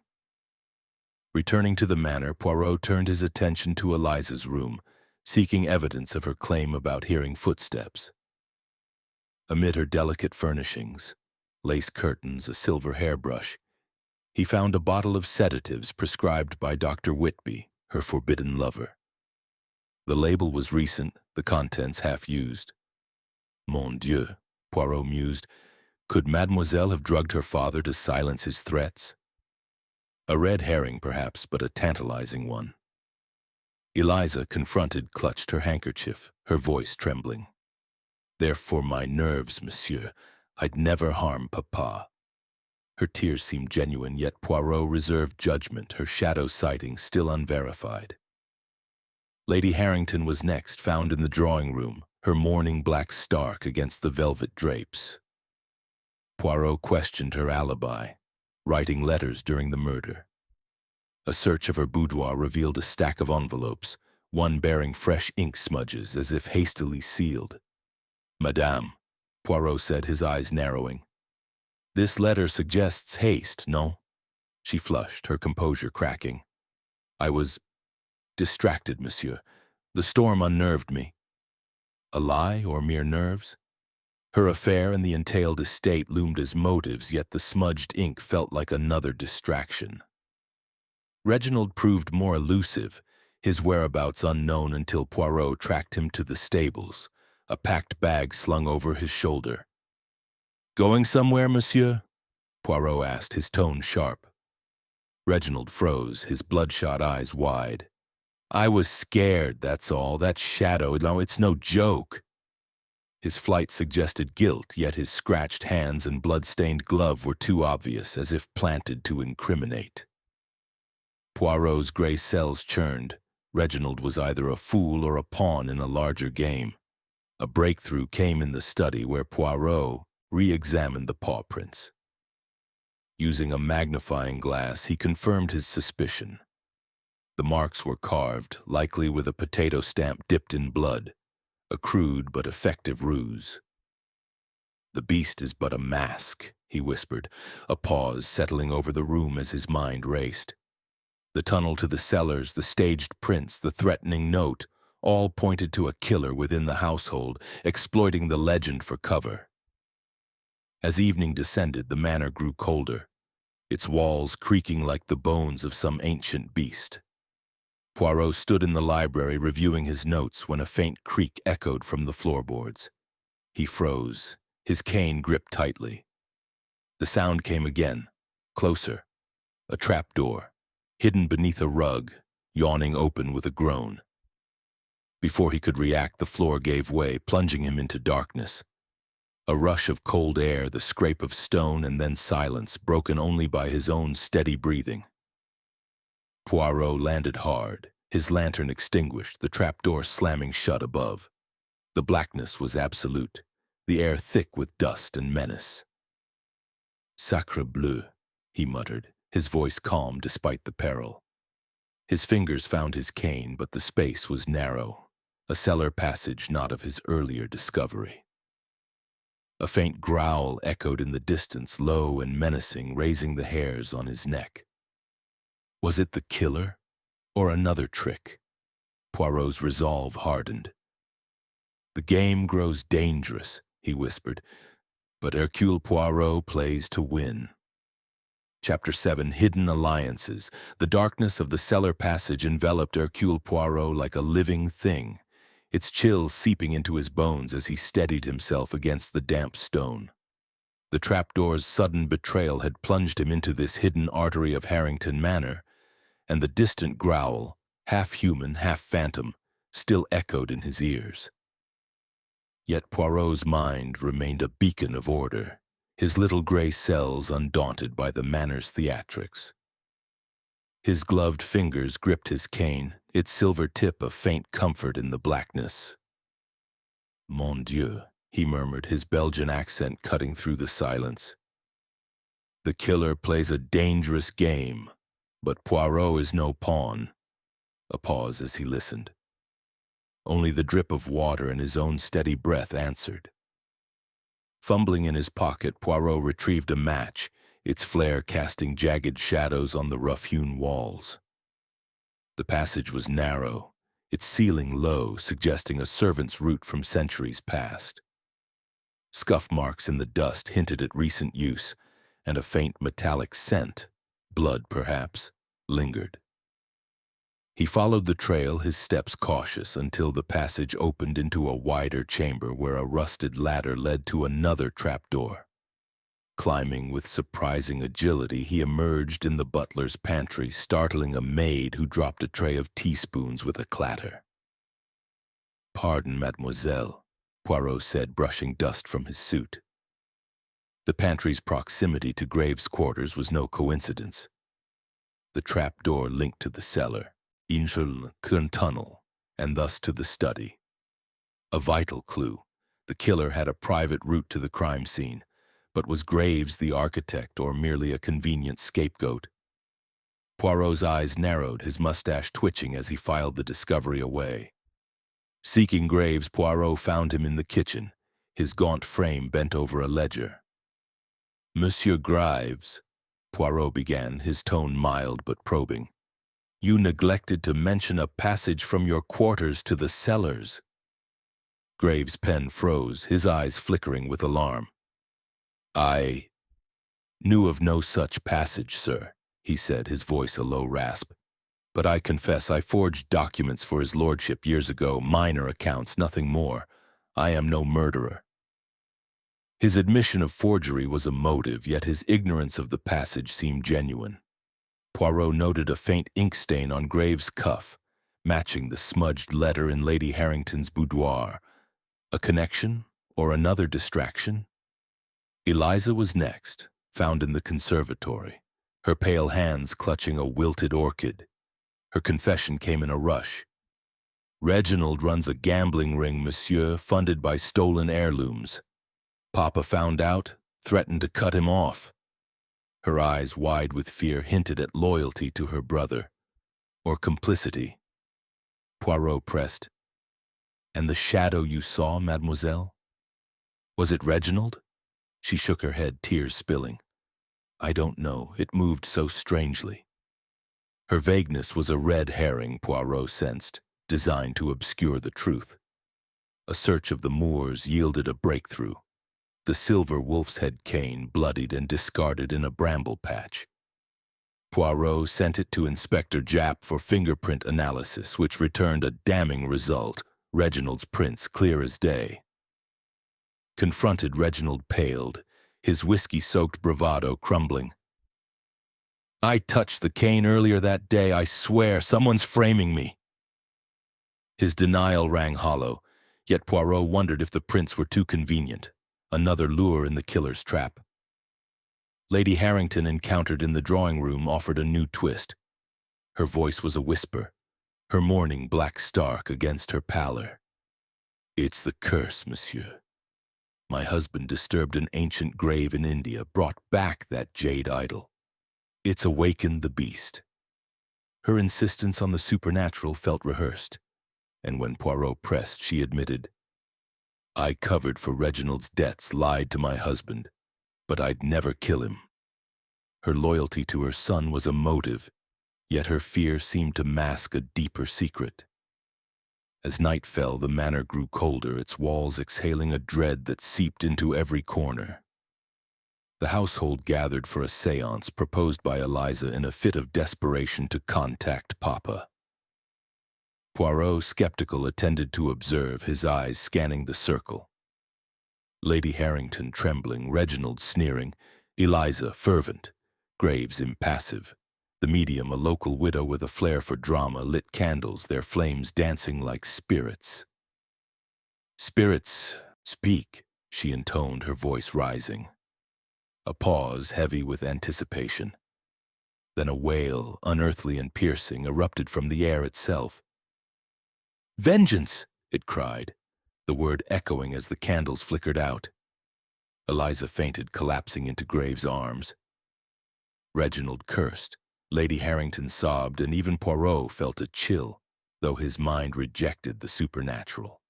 Returning to the manor, Poirot turned his attention to Eliza's room, seeking evidence of her claim about hearing footsteps. Amid her delicate furnishings, lace curtains, a silver hairbrush, he found a bottle of sedatives prescribed by Dr. Whitby, her forbidden lover. The label was recent, the contents half-used. Mon Dieu, Poirot mused, could Mademoiselle have drugged her father to silence his threats? A red herring, perhaps, but a tantalizing one. Eliza, confronted, clutched her handkerchief, her voice trembling. "They're for my nerves, monsieur. I'd never harm Papa." Her tears seemed genuine, yet Poirot reserved judgment, her shadow sighting still unverified. Lady Harrington was next, found in the drawing room, her mourning black stark against the velvet drapes. Poirot questioned her alibi, writing letters during the murder. A search of her boudoir revealed a stack of envelopes, one bearing fresh ink smudges as if hastily sealed. "Madame," Poirot said, his eyes narrowing. "This letter suggests haste, no?" She flushed, her composure cracking. "I was distracted, monsieur. The storm unnerved me." A lie or mere nerves? Her affair and the entailed estate loomed as motives, yet the smudged ink felt like another distraction. Reginald proved more elusive, his whereabouts unknown until Poirot tracked him to the stables, a packed bag slung over his shoulder. "Going somewhere, monsieur?" Poirot asked, his tone sharp. Reginald froze, his bloodshot eyes wide. "I was scared, that's all. That shadow, no, it's no joke." His flight suggested guilt, yet his scratched hands and blood-stained glove were too obvious, as if planted to incriminate. Poirot's gray cells churned. Reginald was either a fool or a pawn in a larger game. A breakthrough came in the study where Poirot re-examined the paw prints. Using a magnifying glass, he confirmed his suspicion. The marks were carved, likely with a potato stamp dipped in blood, a crude but effective ruse. "The beast is but a mask," he whispered, a pause settling over the room as his mind raced. The tunnel to the cellars, the staged prints, the threatening note, all pointed to a killer within the household, exploiting the legend for cover. As evening descended, the manor grew colder, its walls creaking like the bones of some ancient beast. Poirot stood in the library reviewing his notes when a faint creak echoed from the floorboards. He froze, his cane gripped tightly. The sound came again, closer. A trapdoor, hidden beneath a rug, yawning open with a groan. Before he could react, the floor gave way, plunging him into darkness. A rush of cold air, the scrape of stone, and then silence, broken only by his own steady breathing. Poirot landed hard, his lantern extinguished, the trapdoor slamming shut above. The blackness was absolute, the air thick with dust and menace. "Sacre bleu," he muttered, his voice calm despite the peril. His fingers found his cane, but the space was narrow, a cellar passage not of his earlier discovery. A faint growl echoed in the distance, low and menacing, raising the hairs on his neck. Was it the killer, or another trick? Poirot's resolve hardened. "The game grows dangerous," he whispered, "but Hercule Poirot plays to win." Chapter 7, Hidden Alliances. The darkness of the cellar passage enveloped Hercule Poirot like a living thing, its chill seeping into his bones as he steadied himself against the damp stone. The trapdoor's sudden betrayal had plunged him into this hidden artery of Harrington Manor, and the distant growl, half human, half phantom, still echoed in his ears. Yet Poirot's mind remained a beacon of order, his little gray cells undaunted by the manor's theatrics. His gloved fingers gripped his cane, its silver tip a faint comfort in the blackness. "Mon Dieu," he murmured, his Belgian accent cutting through the silence. "The killer plays a dangerous game, but Poirot is no pawn." A pause as he listened. Only the drip of water and his own steady breath answered. Fumbling in his pocket, Poirot retrieved a match, its flare casting jagged shadows on the rough-hewn walls. The passage was narrow, its ceiling low, suggesting a servant's route from centuries past. Scuff marks in the dust hinted at recent use, and a faint metallic scent, blood perhaps, lingered. He followed the trail, his steps cautious, until the passage opened into a wider chamber where a rusted ladder led to another trapdoor. Climbing with surprising agility, he emerged in the butler's pantry, startling a maid who dropped a tray of teaspoons with a clatter. "Pardon, mademoiselle," Poirot said, brushing dust from his suit. The pantry's proximity to Graves' quarters was no coincidence. The trapdoor linked to the cellar, tunnel, and thus to the study. A vital clue. The killer had a private route to the crime scene, but was Graves the architect or merely a convenient scapegoat? Poirot's eyes narrowed, his mustache twitching as he filed the discovery away. Seeking Graves, Poirot found him in the kitchen, his gaunt frame bent over a ledger. "Monsieur Graves," Poirot began, his tone mild but probing, "you neglected to mention a passage from your quarters to the cellars." Graves' pen froze, his eyes flickering with alarm. "I knew of no such passage, sir," he said, his voice a low rasp. "But I confess I forged documents for his lordship years ago, minor accounts, nothing more. I am no murderer." His admission of forgery was a motive, yet his ignorance of the passage seemed genuine. Poirot noted a faint ink stain on Graves' cuff, matching the smudged letter in Lady Harrington's boudoir. A connection, or another distraction? Eliza was next, found in the conservatory, her pale hands clutching a wilted orchid. Her confession came in a rush. "Reginald runs a gambling ring, monsieur, funded by stolen heirlooms. Papa found out, threatened to cut him off." Her eyes, wide with fear, hinted at loyalty to her brother, or complicity. Poirot pressed, "And the shadow you saw, mademoiselle? Was it Reginald?" She shook her head, tears spilling. "I don't know, it moved so strangely." Her vagueness was a red herring, Poirot sensed, designed to obscure the truth. A search of the moors yielded a breakthrough. The silver wolf's head cane bloodied and discarded in a bramble patch. Poirot sent it to Inspector Japp for fingerprint analysis, which returned a damning result, Reginald's prints clear as day. Confronted, Reginald paled, his whiskey-soaked bravado crumbling. "I touched the cane earlier that day, I swear, someone's framing me." His denial rang hollow, yet Poirot wondered if the prints were too convenient. Another lure in the killer's trap. Lady Harrington, encountered in the drawing room, offered a new twist. Her voice was a whisper, her mourning black stark against her pallor. "It's the curse, monsieur. My husband disturbed an ancient grave in India, brought back that jade idol. It's awakened the beast." Her insistence on the supernatural felt rehearsed, and when Poirot pressed, she admitted, "I covered for Reginald's debts, lied to my husband, but I'd never kill him." Her loyalty to her son was a motive, yet her fear seemed to mask a deeper secret. As night fell, the manor grew colder, its walls exhaling a dread that seeped into every corner. The household gathered for a séance proposed by Eliza in a fit of desperation to contact Papa. Poirot, skeptical, attended to observe, his eyes scanning the circle. Lady Harrington trembling, Reginald sneering, Eliza fervent, Graves impassive. The medium, a local widow with a flair for drama, lit candles, their flames dancing like spirits. "Spirits, speak," she intoned, her voice rising. A pause, heavy with anticipation. Then a wail, unearthly and piercing, erupted from the air itself. "Vengeance!" it cried, the word echoing as the candles flickered out. Eliza fainted, collapsing into Graves' arms. Reginald cursed. Lady Harrington sobbed, and even Poirot felt a chill, though his mind rejected the supernatural.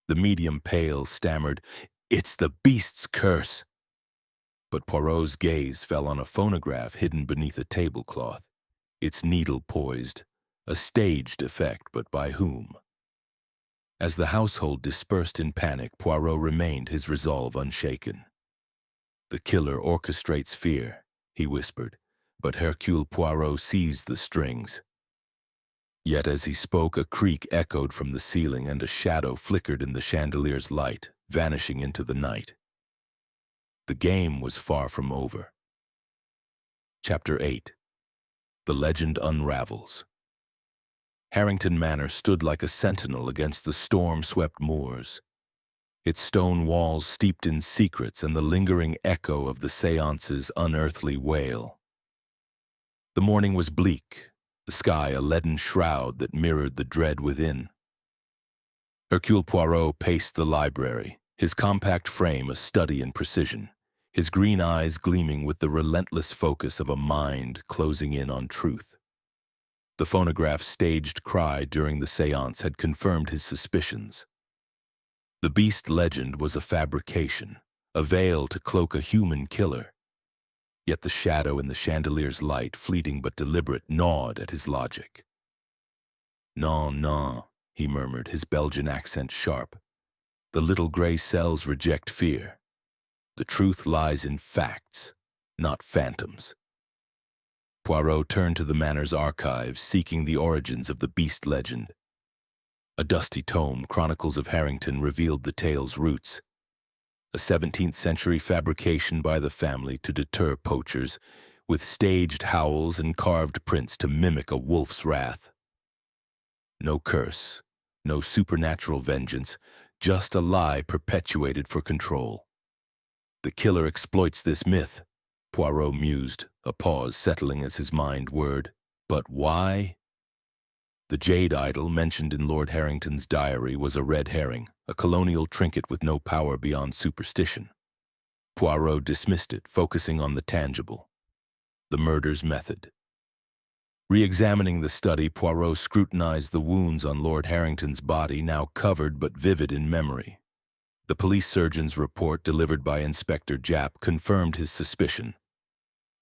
The medium, pale, stammered, "It's the beast's curse." But Poirot's gaze fell on a phonograph hidden beneath a tablecloth, its needle poised, a staged effect, but by whom? As the household dispersed in panic, Poirot remained, his resolve unshaken. "The killer orchestrates fear," he whispered, but Hercule Poirot seized the strings. Yet as he spoke, a creak echoed from the ceiling and a shadow flickered in the chandelier's light, vanishing into the night. The game was far from over. Chapter 8. The Legend Unravels. Harrington Manor stood like a sentinel against the storm-swept moors, its stone walls steeped in secrets and the lingering echo of the seance's unearthly wail. The morning was bleak, the sky a leaden shroud that mirrored the dread within. Hercule Poirot paced the library, his compact frame a study in precision, his green eyes gleaming with the relentless focus of a mind closing in on truth. The phonograph's staged cry during the séance had confirmed his suspicions. The beast legend was a fabrication, a veil to cloak a human killer. Yet the shadow in the chandelier's light, fleeting but deliberate, gnawed at his logic. "Non, non," he murmured, his Belgian accent sharp. "The little gray cells reject fear. The truth lies in facts, not phantoms." Poirot turned to the manor's archives, seeking the origins of the beast legend. A dusty tome, Chronicles of Harrington, revealed the tale's roots. A 17th-century fabrication by the family to deter poachers, with staged howls and carved prints to mimic a wolf's wrath. No curse, no supernatural vengeance, just a lie perpetuated for control. The killer exploits this myth, Poirot mused, a pause settling as his mind whirred. But why? The jade idol mentioned in Lord Harrington's diary was a red herring, a colonial trinket with no power beyond superstition. Poirot dismissed it, focusing on the tangible, the murder's method. Re-examining the study, Poirot scrutinized the wounds on Lord Harrington's body, now covered but vivid in memory. The police surgeon's report, delivered by Inspector Japp, confirmed his suspicion.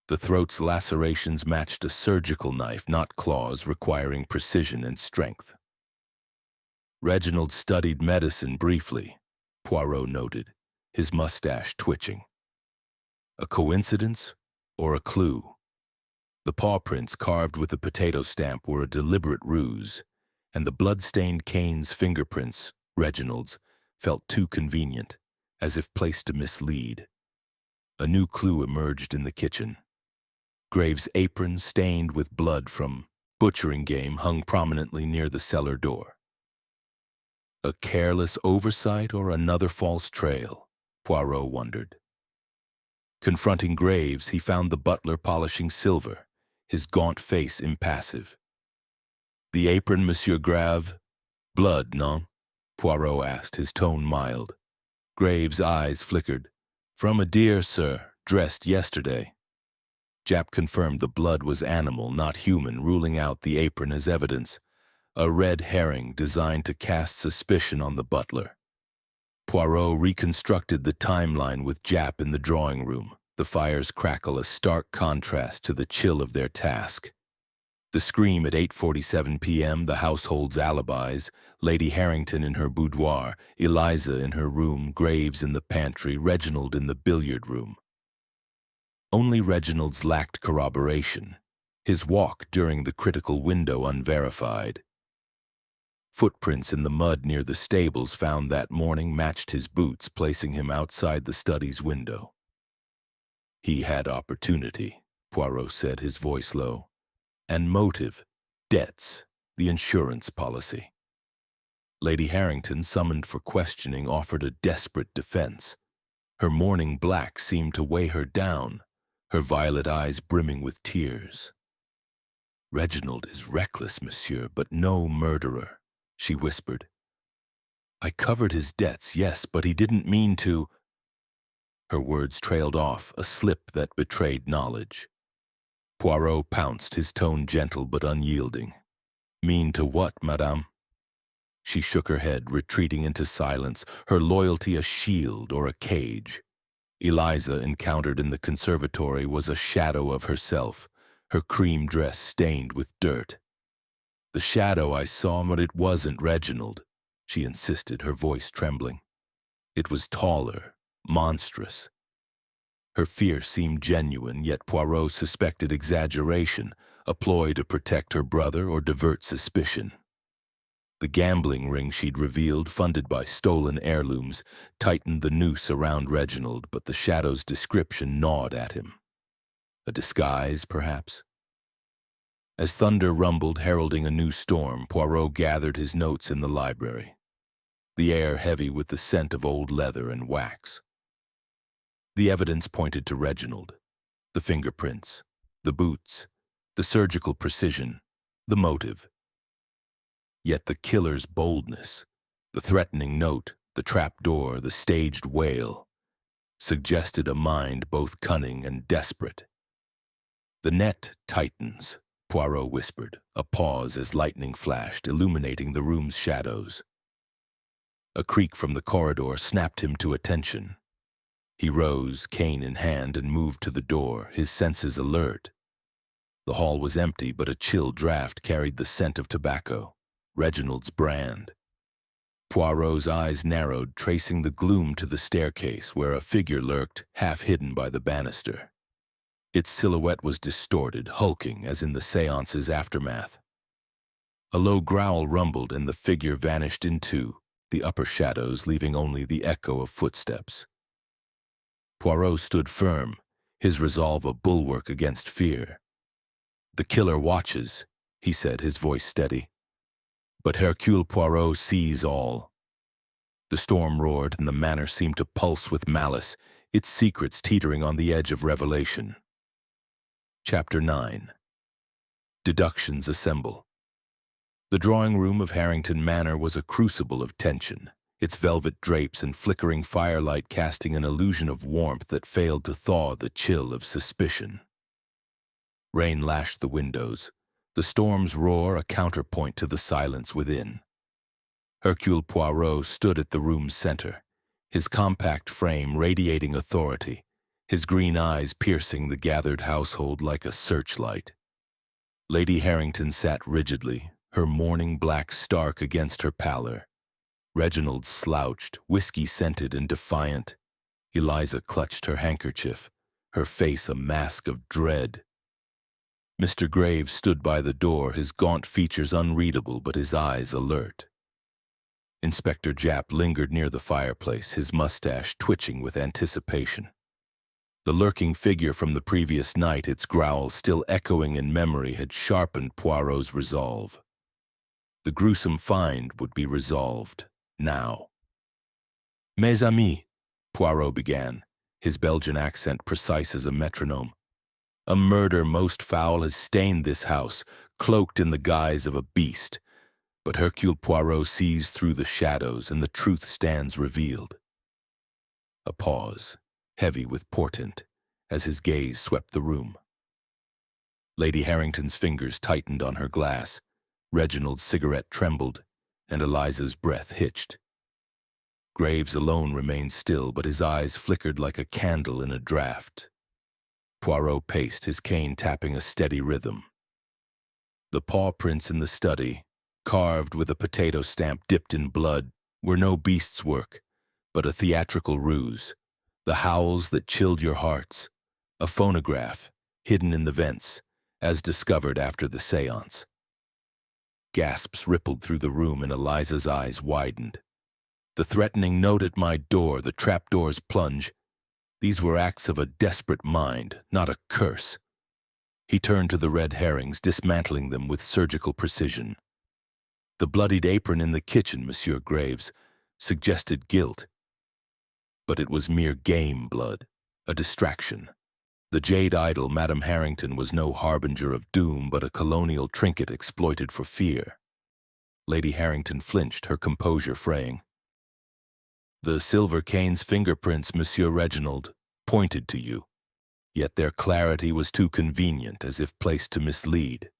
The throat's lacerations matched a surgical knife, not claws, requiring precision and strength. Reginald studied medicine briefly, Poirot noted, his mustache twitching. A coincidence or a clue? The paw prints carved with a potato stamp were a deliberate ruse, and the blood-stained cane's fingerprints, Reginald's, felt too convenient, as if placed to mislead. A new clue emerged in the kitchen. Graves' apron, stained with blood from butchering game, hung prominently near the cellar door. A careless oversight or another false trail, Poirot wondered. Confronting Graves, he found the butler polishing silver, his gaunt face impassive. "The apron, Monsieur Grave? Blood, non?" Poirot asked, his tone mild. Graves' eyes flickered. "From a deer, sir, dressed yesterday." Japp confirmed the blood was animal, not human, ruling out the apron as evidence. A red herring designed to cast suspicion on the butler. Poirot reconstructed the timeline with Japp in the drawing room, the fire's crackle a stark contrast to the chill of their task. The scream at 8:47 p.m., the household's alibis, Lady Harrington in her boudoir, Eliza in her room, Graves in the pantry, Reginald in the billiard room. Only Reginald's lacked corroboration, his walk during the critical window unverified. Footprints in the mud near the stables found that morning matched his boots, placing him outside the study's window. He had opportunity, Poirot said, his voice low. And motive, debts, the insurance policy. Lady Harrington, summoned for questioning, offered a desperate defense. Her mourning black seemed to weigh her down, her violet eyes brimming with tears. "Reginald is reckless, monsieur, but no murderer," she whispered. "I covered his debts, yes, but he didn't mean to—" Her words trailed off, a slip that betrayed knowledge. Poirot pounced, his tone gentle but unyielding. "Mean to what, madame?" She shook her head, retreating into silence, her loyalty a shield or a cage. Eliza, encountered in the conservatory, was a shadow of herself, her cream dress stained with dirt. "The shadow I saw, but it wasn't Reginald," she insisted, her voice trembling. "It was taller, monstrous." Her fear seemed genuine, yet Poirot suspected exaggeration, a ploy to protect her brother or divert suspicion. The gambling ring she'd revealed, funded by stolen heirlooms, tightened the noose around Reginald, but the shadow's description gnawed at him. A disguise, perhaps? As thunder rumbled, heralding a new storm, Poirot gathered his notes in the library, the air heavy with the scent of old leather and wax. The evidence pointed to Reginald. The fingerprints, the boots, the surgical precision, the motive. Yet the killer's boldness, the threatening note, the trapdoor, the staged wail, suggested a mind both cunning and desperate. "The net tightens," Poirot whispered, a pause as lightning flashed, illuminating the room's shadows. A creak from the corridor snapped him to attention. He rose, cane in hand, and moved to the door, his senses alert. The hall was empty, but a chill draft carried the scent of tobacco, Reginald's brand. Poirot's eyes narrowed, tracing the gloom to the staircase, where a figure lurked, half hidden by the banister. Its silhouette was distorted, hulking, as in the seance's aftermath. A low growl rumbled, and the figure vanished into the upper shadows, leaving only the echo of footsteps. Poirot stood firm, his resolve a bulwark against fear. "The killer watches," he said, his voice steady. "But Hercule Poirot sees all." The storm roared, and the manor seemed to pulse with malice, its secrets teetering on the edge of revelation. Chapter 9. Deductions assemble. The drawing room of Harrington Manor was a crucible of tension, its velvet drapes and flickering firelight casting an illusion of warmth that failed to thaw the chill of suspicion. Rain lashed the windows, the storm's roar a counterpoint to the silence within. Hercule Poirot stood at the room's center, his compact frame radiating authority, his green eyes piercing the gathered household like a searchlight. Lady Harrington sat rigidly, her mourning black stark against her pallor. Reginald slouched, whiskey-scented and defiant. Eliza clutched her handkerchief, her face a mask of dread. Mr. Graves stood by the door, his gaunt features unreadable but his eyes alert. Inspector Japp lingered near the fireplace, his mustache twitching with anticipation. The lurking figure from the previous night, its growl still echoing in memory, had sharpened Poirot's resolve. The gruesome find would be resolved now. "Mes amis," Poirot began, his Belgian accent precise as a metronome. "A murder most foul has stained this house, cloaked in the guise of a beast. But Hercule Poirot sees through the shadows, and the truth stands revealed." A pause, heavy with portent, as his gaze swept the room. Lady Harrington's fingers tightened on her glass, Reginald's cigarette trembled, and Eliza's breath hitched. Graves alone remained still, but his eyes flickered like a candle in a draught. Poirot paced, his cane tapping a steady rhythm. The paw prints in the study, carved with a potato stamp dipped in blood, were no beast's work, but a theatrical ruse. The howls that chilled your hearts, a phonograph hidden in the vents, as discovered after the seance. Gasps rippled through the room and Eliza's eyes widened. The threatening note at my door, the trapdoor's plunge, these were acts of a desperate mind, not a curse. He turned to the red herrings, dismantling them with surgical precision. The bloodied apron in the kitchen, Monsieur Graves, suggested guilt. But it was mere game blood, a distraction. The jade idol, Madame Harrington, was no harbinger of doom, but a colonial trinket exploited for fear. Lady Harrington flinched, her composure fraying. The silver cane's fingerprints, Monsieur Reginald, pointed to you, yet their clarity was too convenient, as if placed to mislead.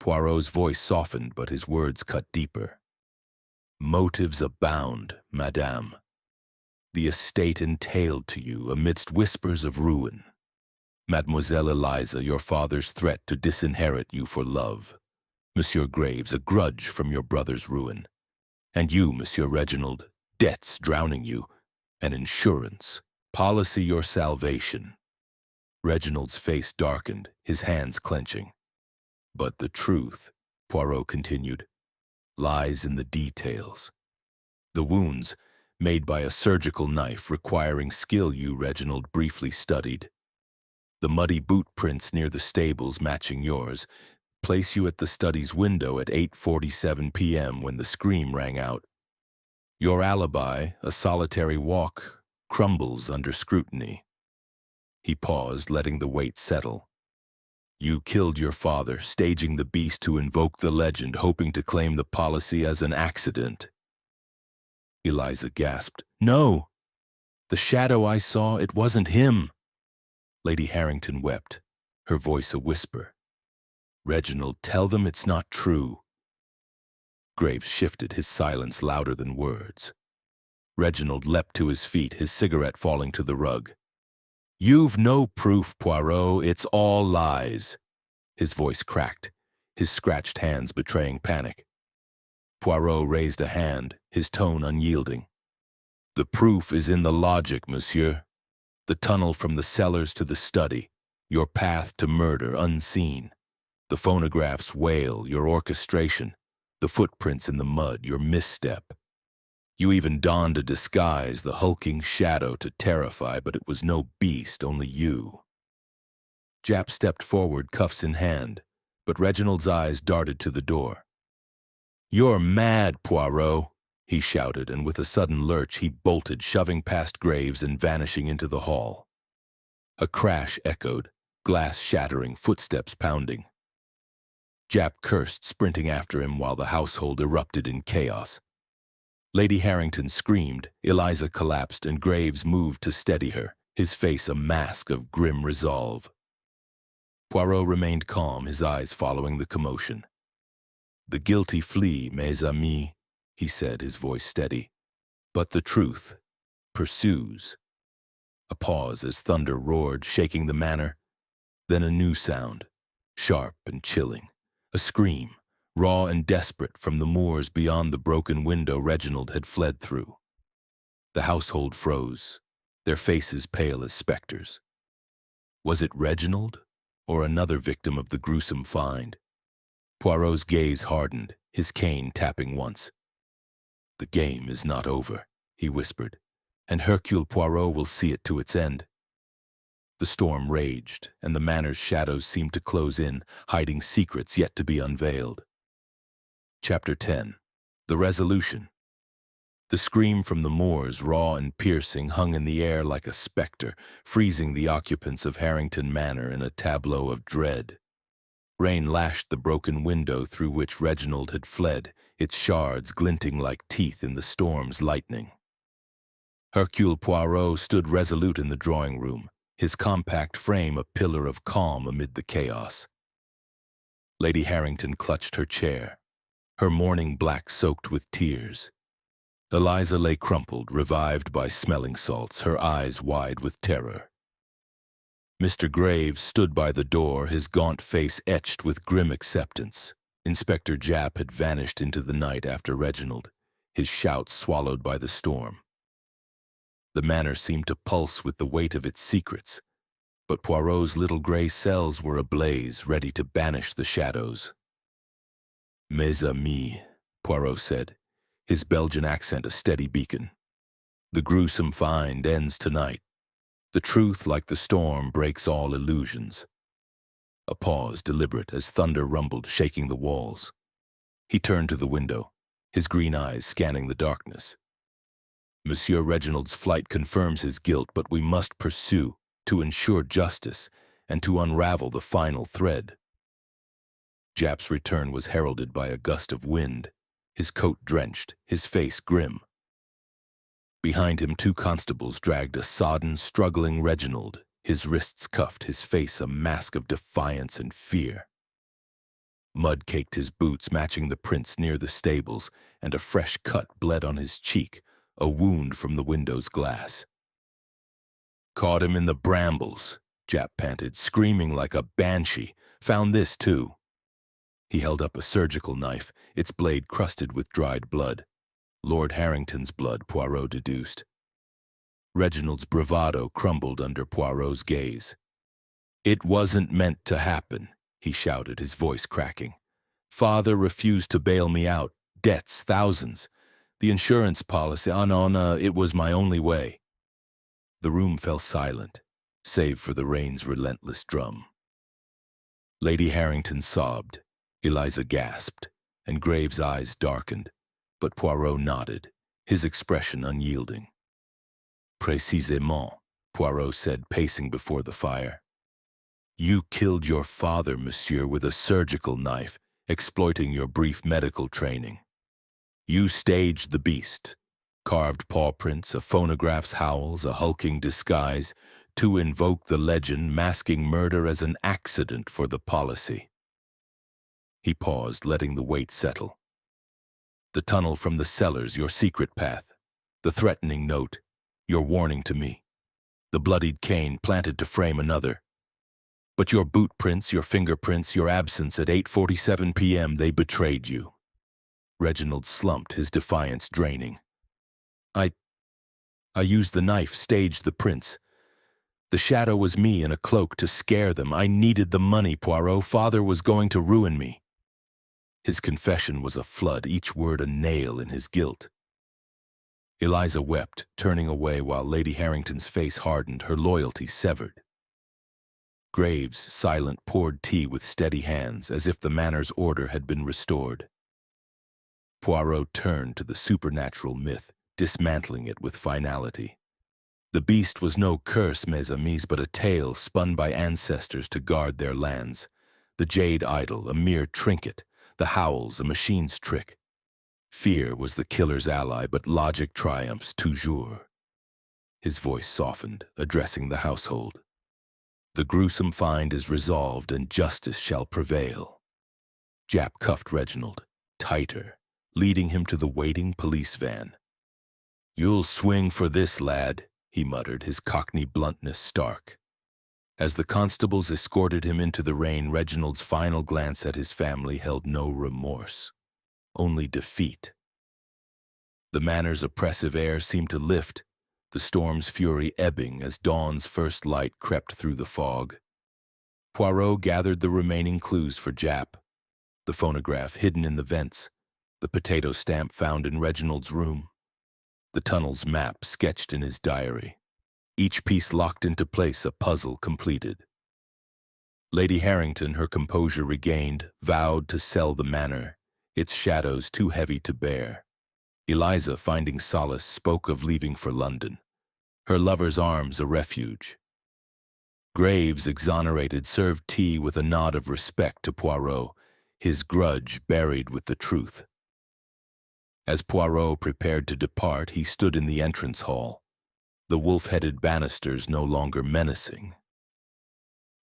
Poirot's voice softened, but his words cut deeper. Motives abound, Madame. The estate entailed to you amidst whispers of ruin. Mademoiselle Eliza, your father's threat to disinherit you for love. Monsieur Graves, a grudge from your brother's ruin. And you, Monsieur Reginald, debts drowning you, an insurance, policy your salvation. Reginald's face darkened, his hands clenching. But the truth, Poirot continued, lies in the details. The wounds, made by a surgical knife requiring skill, you, Reginald, briefly studied. The muddy boot prints near the stables matching yours place you at the study's window at 8:47 p.m. when the scream rang out. Your alibi, a solitary walk, crumbles under scrutiny. He paused, letting the weight settle. You killed your father, staging the beast to invoke the legend, hoping to claim the policy as an accident. Eliza gasped. No! The shadow I saw, it wasn't him. Lady Harrington wept, her voice a whisper. Reginald, tell them it's not true. Graves shifted, his silence louder than words. Reginald leapt to his feet, his cigarette falling to the rug. You've no proof, Poirot. It's all lies. His voice cracked, his scratched hands betraying panic. Poirot raised a hand, his tone unyielding. The proof is in the logic, monsieur. The tunnel from the cellars to the study, your path to murder unseen. The phonograph's wail, your orchestration. The footprints in the mud, your misstep. You even donned a disguise, the hulking shadow, to terrify, but it was no beast, only you. Japp stepped forward, cuffs in hand, but Reginald's eyes darted to the door. You're mad, Poirot, he shouted, and with a sudden lurch he bolted, shoving past Graves and vanishing into the hall. A crash echoed, glass shattering, footsteps pounding. Japp cursed, sprinting after him while the household erupted in chaos. Lady Harrington screamed, Eliza collapsed, and Graves moved to steady her, his face a mask of grim resolve. Poirot remained calm, his eyes following the commotion. The guilty flee, mes amis, he said, his voice steady. But the truth pursues. A pause as thunder roared, shaking the manor. Then a new sound, sharp and chilling. A scream, raw and desperate, from the moors beyond the broken window Reginald had fled through. The household froze, their faces pale as specters. Was it Reginald, or another victim of the gruesome find? Poirot's gaze hardened, his cane tapping once. The game is not over, he whispered, and Hercule Poirot will see it to its end. The storm raged, and the manor's shadows seemed to close in, hiding secrets yet to be unveiled. Chapter 10. The Resolution. The scream from the moors, raw and piercing, hung in the air like a specter, freezing the occupants of Harrington Manor in a tableau of dread. Rain lashed the broken window through which Reginald had fled, its shards glinting like teeth in the storm's lightning. Hercule Poirot stood resolute in the drawing room, his compact frame a pillar of calm amid the chaos. Lady Harrington clutched her chair, her mourning black soaked with tears. Eliza lay crumpled, revived by smelling salts, her eyes wide with terror. Mr. Graves stood by the door, his gaunt face etched with grim acceptance. Inspector Japp had vanished into the night after Reginald, his shouts swallowed by the storm. The manor seemed to pulse with the weight of its secrets, but Poirot's little gray cells were ablaze, ready to banish the shadows. Mes amis, Poirot said, his Belgian accent a steady beacon. The gruesome find ends tonight. The truth, like the storm, breaks all illusions. A pause, deliberate, as thunder rumbled, shaking the walls. He turned to the window, his green eyes scanning the darkness. Monsieur Reginald's flight confirms his guilt, but we must pursue to ensure justice and to unravel the final thread. Jap's return was heralded by a gust of wind, his coat drenched, his face grim. Behind him, 2 constables dragged a sodden, struggling Reginald, his wrists cuffed, his face a mask of defiance and fear. Mud caked his boots, matching the prints near the stables, and a fresh cut bled on his cheek, a wound from the window's glass. Caught him in the brambles, Jap panted, screaming like a banshee. Found this, too. He held up a surgical knife, its blade crusted with dried blood. Lord Harrington's blood, Poirot deduced. Reginald's bravado crumbled under Poirot's gaze. It wasn't meant to happen, he shouted, his voice cracking. Father refused to bail me out. Debts, thousands. The insurance policy, it was my only way. The room fell silent, save for the rain's relentless drum. Lady Harrington sobbed. Eliza gasped, and Graves' eyes darkened, but Poirot nodded, his expression unyielding. Précisément, Poirot said, pacing before the fire. You killed your father, monsieur, with a surgical knife, exploiting your brief medical training. You staged the beast, carved paw prints, a phonograph's howls, a hulking disguise, to invoke the legend, masking murder as an accident for the policy. He paused, letting the weight settle. The tunnel from the cellars, your secret path. The threatening note, your warning to me. The bloodied cane planted to frame another. But your boot prints, your fingerprints, your absence at 8:47 p.m., they betrayed you. Reginald slumped, his defiance draining. I used the knife, staged the prints. The shadow was me in a cloak to scare them. I needed the money, Poirot. Father was going to ruin me. His confession was a flood, each word a nail in his guilt. Eliza wept, turning away while Lady Harrington's face hardened, her loyalty severed. Graves, silent, poured tea with steady hands, as if the manor's order had been restored. Poirot turned to the supernatural myth, dismantling it with finality. The beast was no curse, mes amis, but a tale spun by ancestors to guard their lands. The jade idol, a mere trinket. The howls, a machine's trick. Fear was the killer's ally, but logic triumphs toujours. His voice softened, addressing the household. The gruesome find is resolved, and justice shall prevail. Jap cuffed Reginald, tighter, leading him to the waiting police van. You'll swing for this, lad, he muttered, his cockney bluntness stark. As the constables escorted him into the rain, Reginald's final glance at his family held no remorse, only defeat. The manor's oppressive air seemed to lift, the storm's fury ebbing as dawn's first light crept through the fog. Poirot gathered the remaining clues for Jap, the phonograph hidden in the vents, the potato stamp found in Reginald's room, the tunnel's map sketched in his diary. Each piece locked into place, a puzzle completed. Lady Harrington, her composure regained, vowed to sell the manor, its shadows too heavy to bear. Eliza, finding solace, spoke of leaving for London, her lover's arms a refuge. Graves, exonerated, served tea with a nod of respect to Poirot, his grudge buried with the truth. As Poirot prepared to depart, he stood in the entrance hall, the wolf-headed banisters no longer menacing.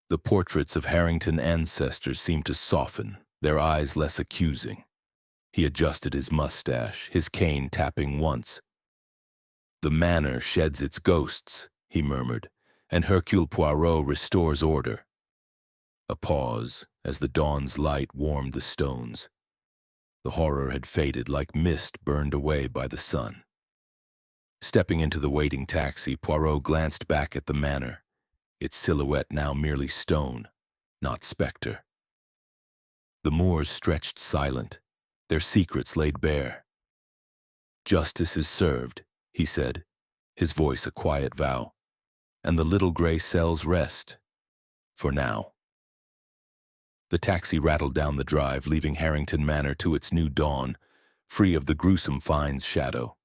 The portraits of Harrington ancestors seemed to soften, their eyes less accusing. He adjusted his mustache, his cane tapping once. The manor sheds its ghosts, he murmured, and Hercule Poirot restores order. A pause as the dawn's light warmed the stones. The horror had faded like mist burned away by the sun. Stepping into the waiting taxi, Poirot glanced back at the manor, its silhouette now merely stone, not specter. The moors stretched silent, their secrets laid bare. "Justice is served," he said, his voice a quiet vow, "and the little gray cells rest, for now." The taxi rattled down the drive, leaving Harrington Manor to its new dawn, free of the gruesome find's shadow.